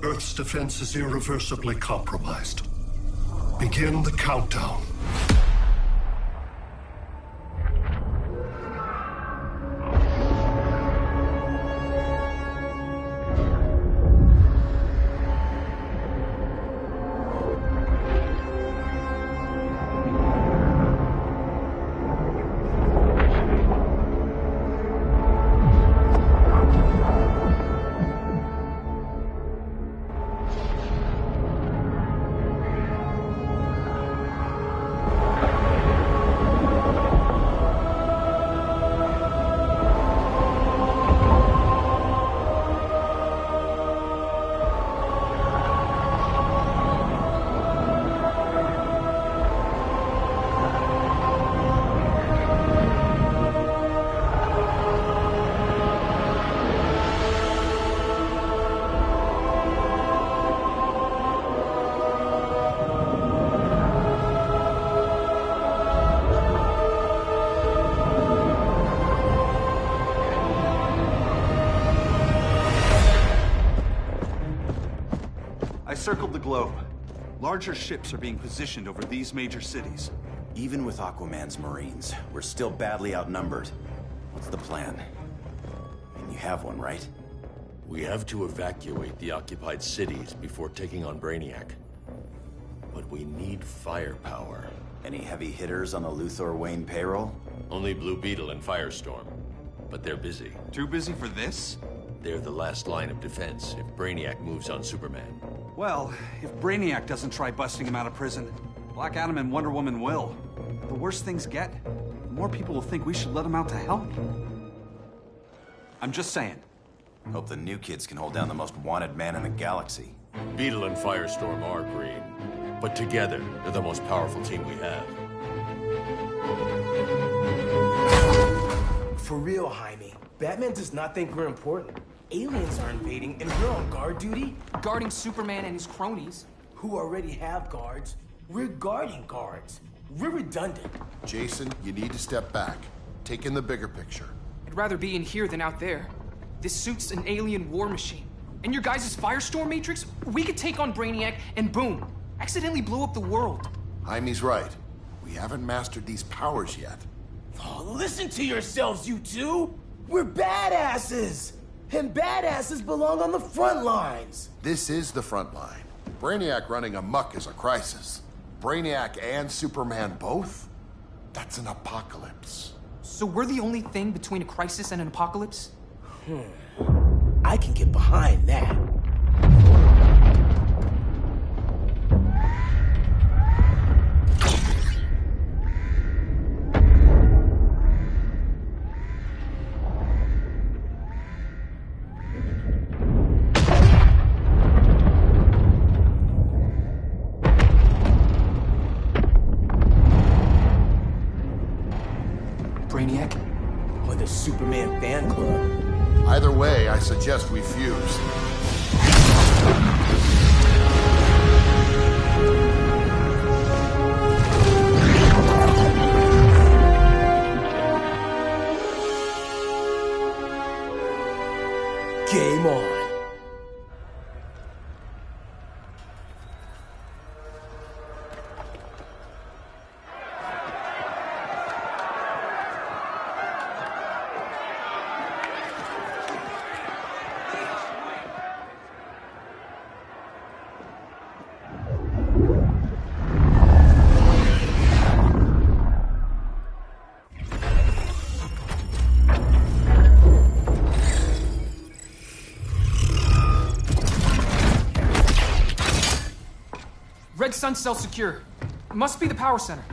Earth's defense is irreversibly compromised. Begin the countdown. circled the globe. Larger ships are being positioned over these major cities. Even with Aquaman's Marines, we're still badly outnumbered. What's the plan? And you have one, right? We have to evacuate the occupied cities before taking on Brainiac. But we need firepower. Any heavy hitters on the Luthor Wayne payroll? Only Blue Beetle and Firestorm. But they're busy. Too busy for this? They're the last line of defense if Brainiac moves on Superman. Well, if Brainiac doesn't try busting him out of prison, Black Adam and Wonder Woman will. The worse things get, the more people will think we should let him out to help. I'm just saying. Hope the new kids can hold down the most wanted man in the galaxy. Beetle and Firestorm are green, but together, they're the most powerful team we have. For real, Jaime. Batman does not think we're important. Aliens are invading, and we're on guard duty? Guarding Superman and his cronies. Who already have guards. We're guarding guards. We're redundant. Jason, you need to step back. Take in the bigger picture. I'd rather be in here than out there. This suit's an alien war machine. And your guys' Firestorm Matrix, we could take on Brainiac and boom, accidentally blow up the world. Jaime's right. We haven't mastered these powers yet. Oh, listen to yourselves, you two! We're badasses! And badasses belong on the front lines! This is the front line. Brainiac running amok is a crisis. Brainiac and Superman both? That's an apocalypse. So we're the only thing between a crisis and an apocalypse? I can get behind that. Brainiac? Or the Superman fan club? Either way, I suggest we fuse. Game on. Red Sun cell secure. Must be the power center.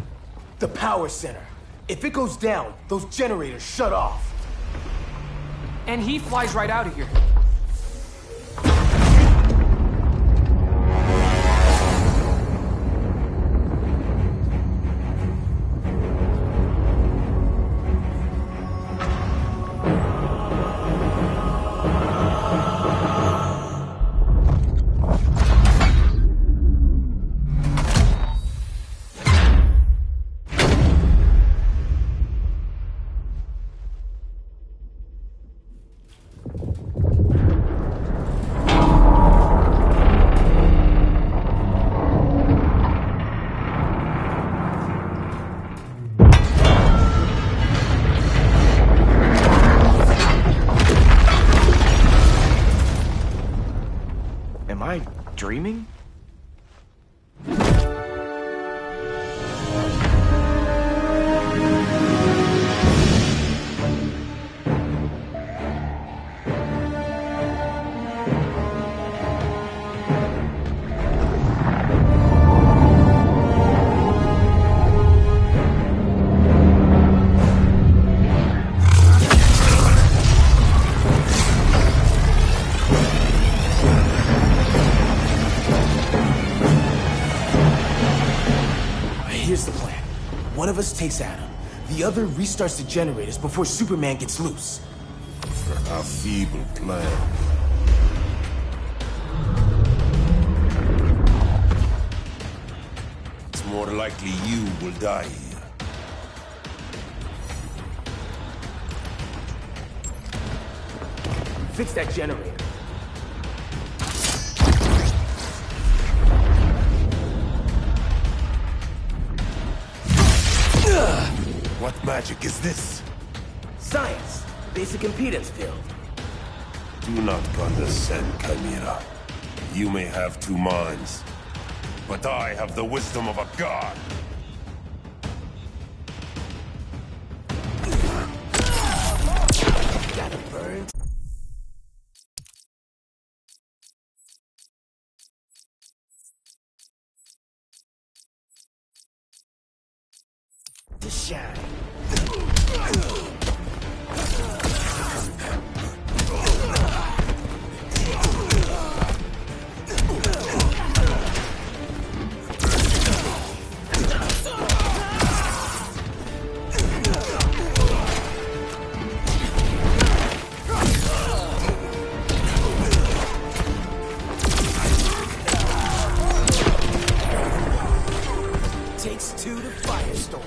The power center. If it goes down, those generators shut off. And he flies right out of here. Am I dreaming? Here's the plan. One of us takes Adam. The other restarts the generators before Superman gets loose. A feeble plan. It's more likely you will die here. Fix that generator. magic is this? Science. Basic impedance field. Do not condescend, Chimera. You may have two minds, but I have the wisdom of a god. Gotta burn. To shine. Takes two to firestorm.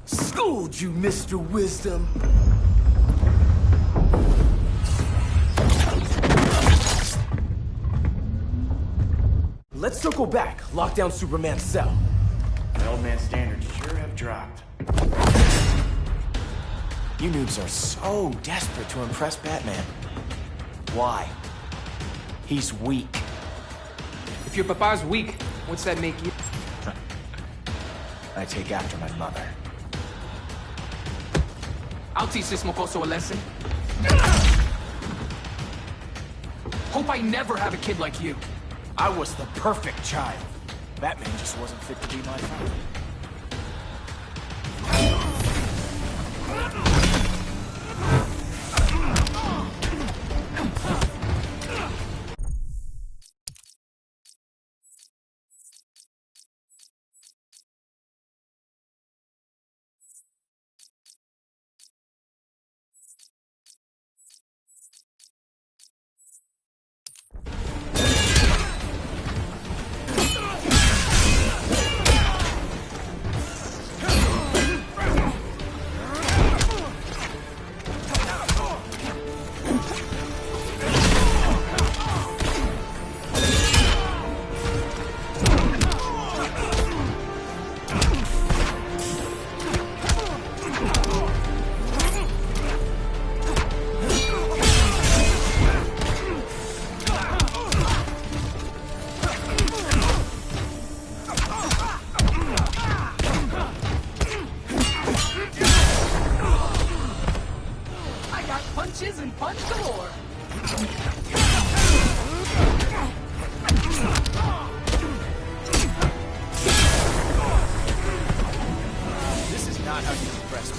Schooled you, Mr. Wisdom. Let's circle back, lock down Superman's cell. The old man's standards sure have dropped. You noobs are so desperate to impress Batman. Why? He's weak. If your papa's weak, what's that make you? I take after my mother. I'll teach this mocoso a lesson. Hope I never have a kid like you. I was the perfect child. Batman just wasn't fit to be my friend. Punches and punch galore. This is not how you impress me.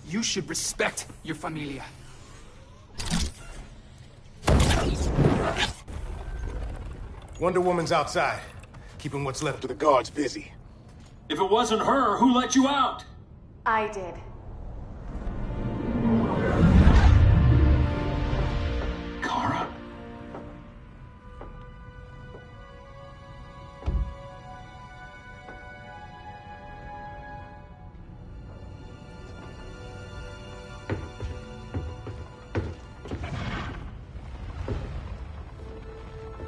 You should respect your familia. Wonder Woman's outside, keeping what's left of the guards busy. If it wasn't her, who let you out? I did. Kara?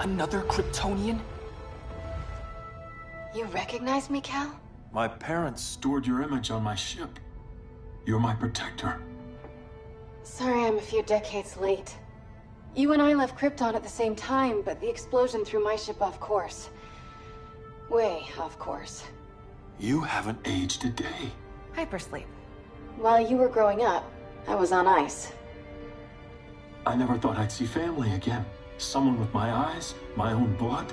Another Kryptonian? You recognize me, Cal? My parents stored your image on my ship. You're my protector. Sorry I'm a few decades late. You and I left Krypton at the same time, but the explosion threw my ship off course. Way off course. You haven't aged a day. Hypersleep. While you were growing up, I was on ice. I never thought I'd see family again. Someone with my eyes, my own blood.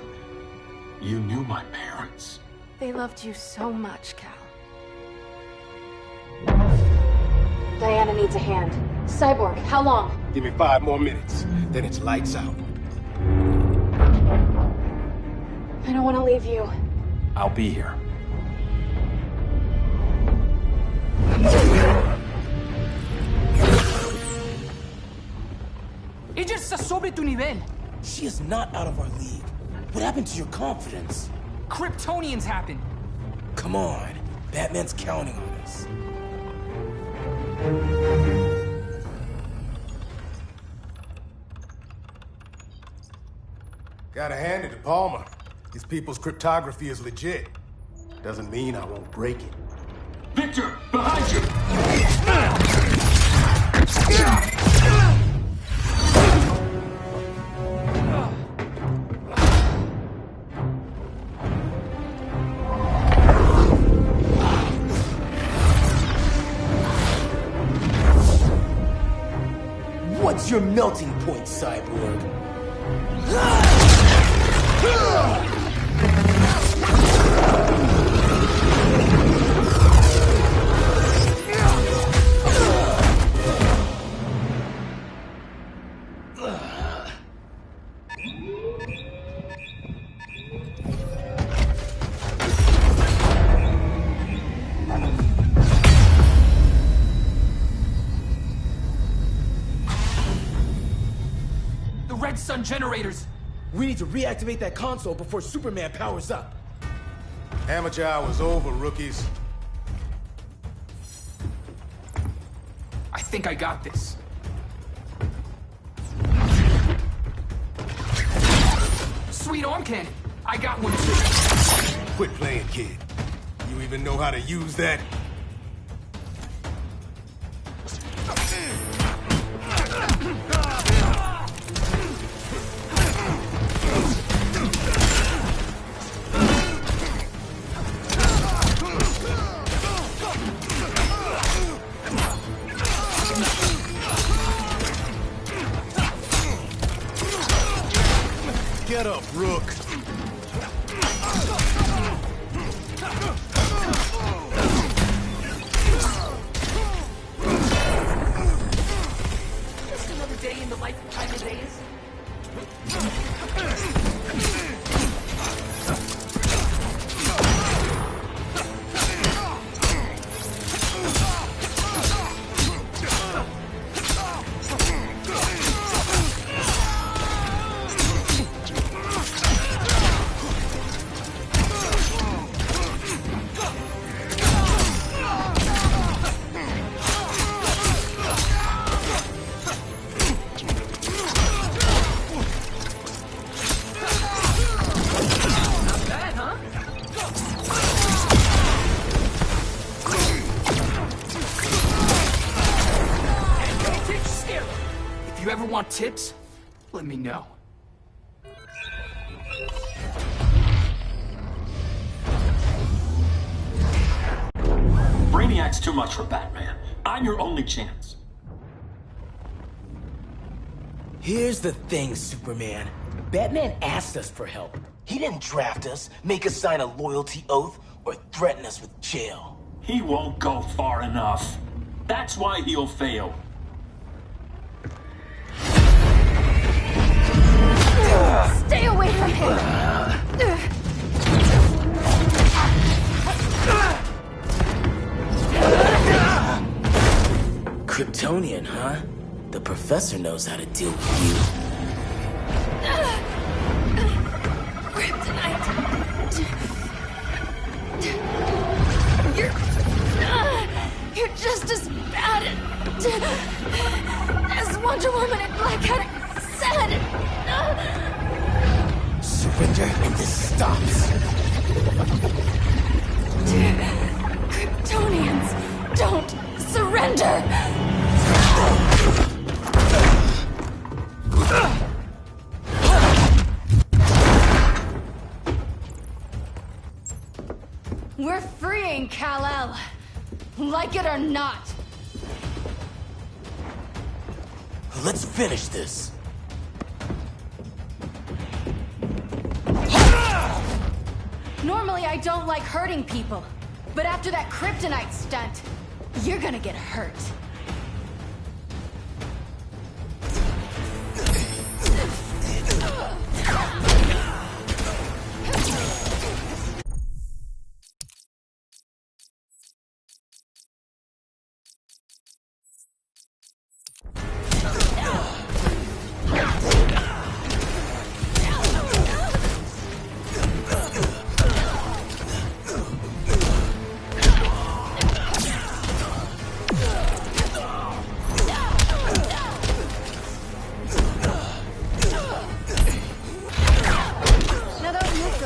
You knew my parents. They loved you so much, Cal. Diana needs a hand. Cyborg, how long? Give me 5 more minutes, then it's lights out. I don't want to leave you. I'll be here. Ella está sobre tu nivel. She is not out of our league. What happened to your confidence? Kryptonians happen. Come on. Batman's counting on us. Gotta hand it to Palmer. These people's cryptography is legit. Doesn't mean I won't break it. Victor, behind you! What's your melting point, Cyborg? Red Sun generators! We need to reactivate that console before Superman powers up. Amateur hour's over, rookies. I think I got this. Sweet arm cannon! I got one too. Quit playing, kid. You even know how to use that? Get up, Rook. Just another day in the life of China days. If you ever want tips, let me know. Brainiac's too much for Batman. I'm your only chance. Here's the thing, Superman. Batman asked us for help. He didn't draft us, make us sign a loyalty oath, or threaten us with jail. He won't go far enough. That's why he'll fail. Stay away from him! Kryptonian, huh? The professor knows how to deal with you. Kryptonite! You're just as bad as Wonder Woman and Black Cat said. surrender and this stops. Kryptonians, don't surrender! We're freeing Kal-El, like it or not. Let's finish this. Normally I don't like hurting people, but after that kryptonite stunt, you're gonna get hurt.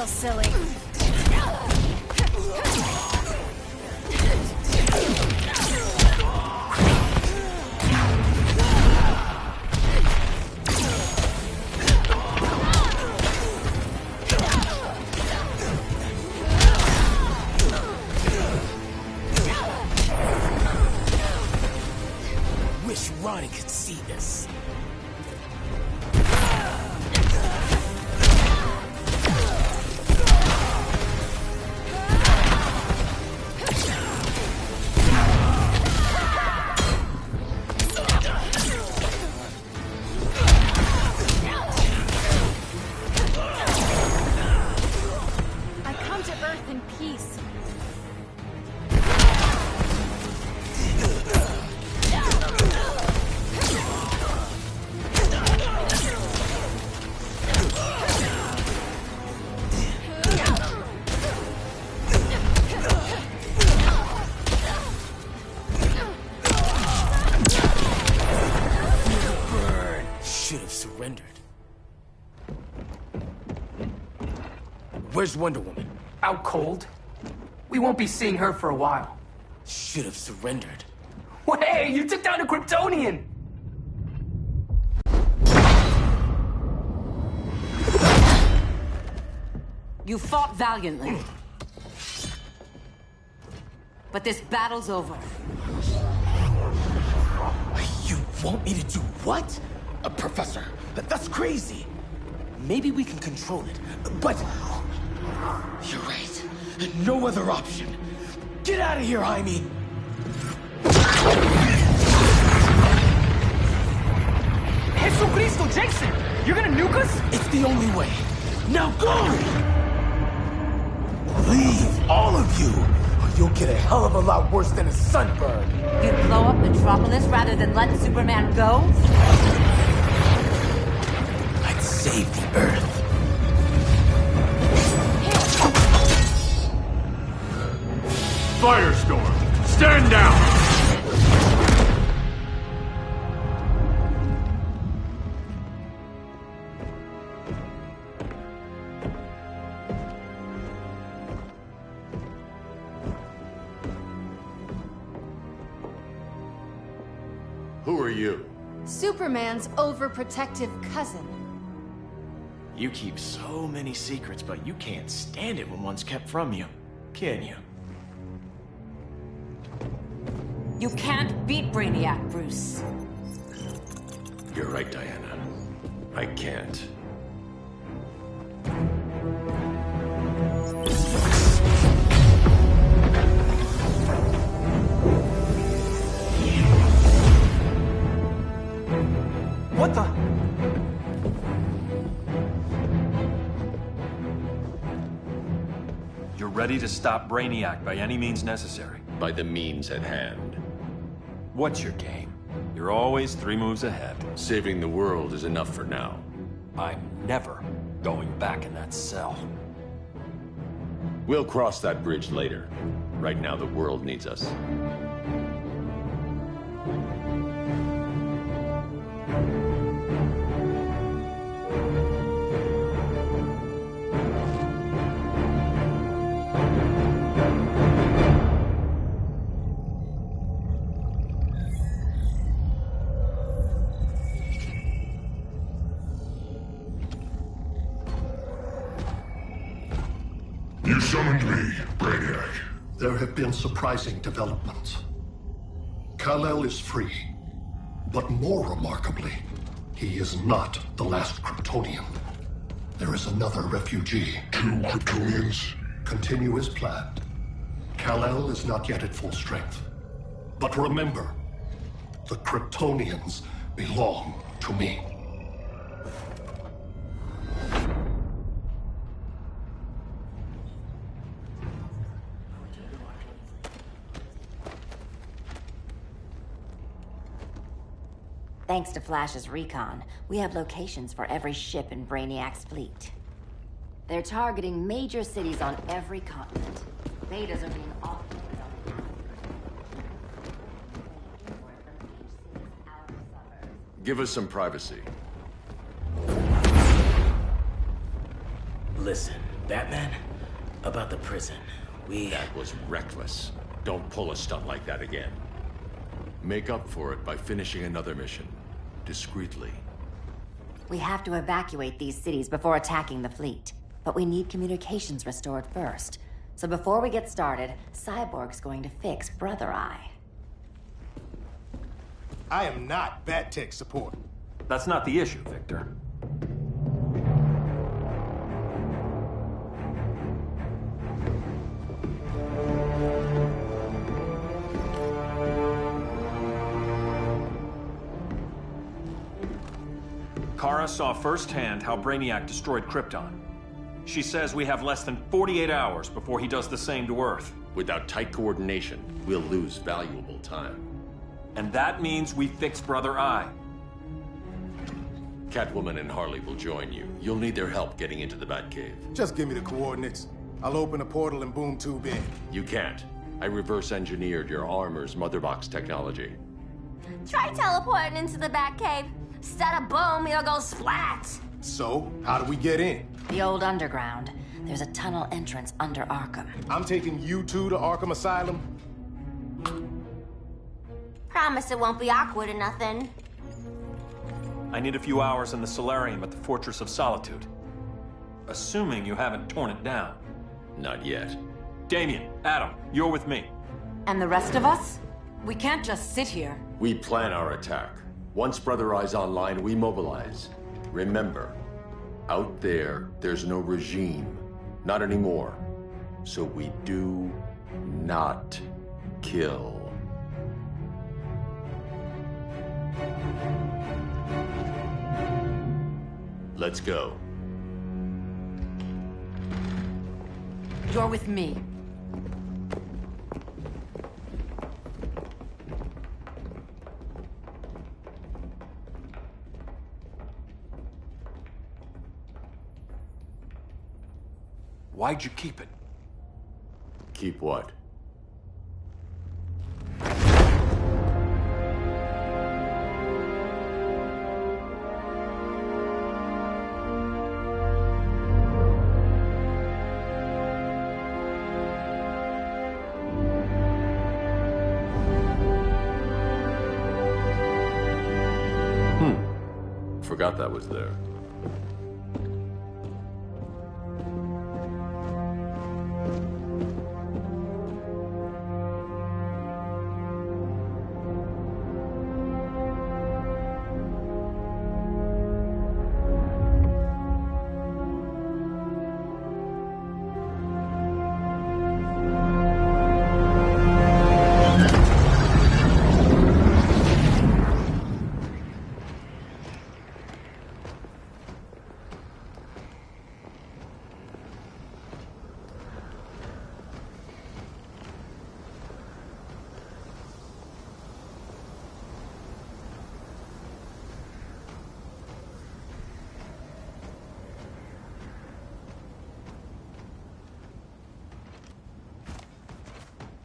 Silly. Wish Ronnie could see this. Where's Wonder Woman? Out cold. We won't be seeing her for a while. Should have surrendered. Hey, you took down a Kryptonian! You fought valiantly. But this battle's over. You want me to do what? Professor, that's crazy. Maybe we can control it, but... You're right. No other option. Get out of here, Jaime! Jesucristo, Jason! You're gonna nuke us? It's the only way. Now go! Leave, all of you, or you'll get a hell of a lot worse than a sunburn. You'd blow up Metropolis rather than let Superman go? I'd save the Earth. Firestorm, stand down! Who are you? Superman's overprotective cousin. You keep so many secrets, but you can't stand it when one's kept from you, can you? You can't beat Brainiac, Bruce. You're right, Diana. I can't. What the? You're ready to stop Brainiac by any means necessary. By the means at hand. What's your game? You're always 3 moves ahead. Saving the world is enough for now. I'm never going back in that cell. We'll cross that bridge later. Right now, the world needs us. You summoned me, Brainiac. There have been surprising developments. Kal-El is free, but more remarkably, he is not the last Kryptonian. There is another refugee. 2 Kryptonians? Continue as planned. Kal-El is not yet at full strength. But remember, the Kryptonians belong to me. Thanks to Flash's recon, we have locations for every ship in Brainiac's fleet. They're targeting major cities on every continent. Betas are being offloaded on the Give us some privacy. Listen, Batman, about the prison, That was reckless. Don't pull a stunt like that again. Make up for it by finishing another mission. Discreetly. We have to evacuate these cities before attacking the fleet. But we need communications restored first. So before we get started, Cyborg's going to fix Brother Eye. I am not Bat-Tech support. That's not the issue, Victor. Kara saw firsthand how Brainiac destroyed Krypton. She says we have less than 48 hours before he does the same to Earth. Without tight coordination, we'll lose valuable time. And that means we fix Brother Eye. Catwoman and Harley will join you. You'll need their help getting into the Batcave. Just give me the coordinates. I'll open a portal and boom tube in. You can't. I reverse engineered your armor's motherbox technology. Try teleporting into the Batcave. Instead of boom, it'll go splat. So, how do we get in? The old underground. There's a tunnel entrance under Arkham. I'm taking you two to Arkham Asylum? Promise it won't be awkward or nothing. I need a few hours in the solarium at the Fortress of Solitude. Assuming you haven't torn it down. Not yet. Damien, Adam, you're with me. And the rest of us? We can't just sit here. We plan our attack. Once Brother Eye's online, we mobilize. Remember, out there's no regime. Not anymore. So we do not kill. Let's go. You're with me. Why'd you keep it? Keep what? Forgot that was there.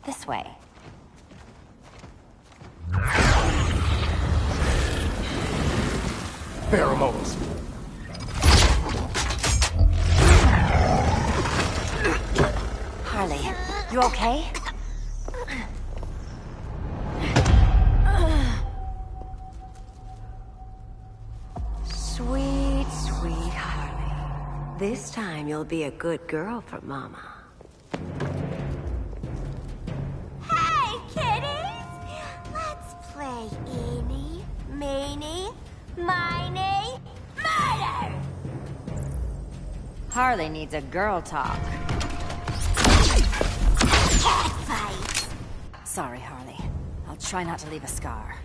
This way. Pheromones. Harley, you okay? Sweet, sweet Harley. This time you'll be a good girl for Mama. Harley needs a girl talk. Sorry, Harley. I'll try not to leave a scar.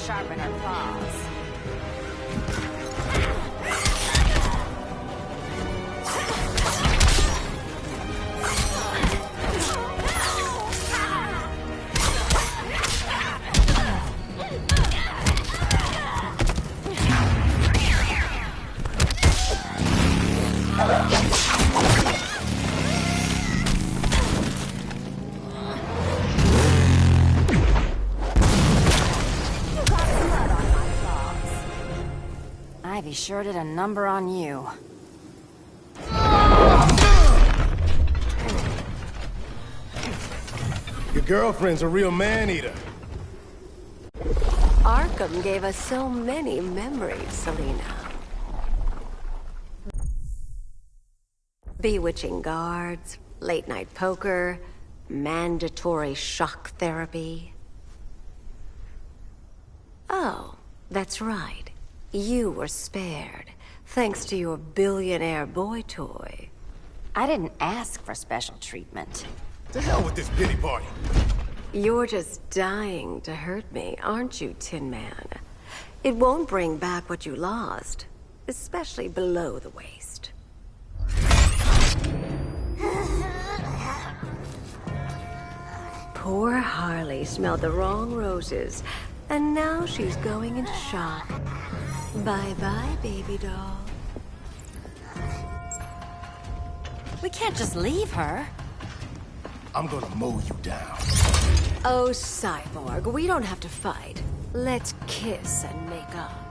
Sharpen her claws. Ivy sure did a number on you. Your girlfriend's a real man-eater. Arkham gave us so many memories, Selina. Bewitching guards, late-night poker, mandatory shock therapy. Oh, that's right. You were spared, thanks to your billionaire boy toy. I didn't ask for special treatment. To hell with this pity party. You're just dying to hurt me, aren't you, Tin Man? It won't bring back what you lost, especially below the waist. Poor Harley smelled the wrong roses, and now she's going into shock. Bye-bye, baby doll. We can't just leave her. I'm gonna mow you down. Oh, Cyborg, we don't have to fight. Let's kiss and make up.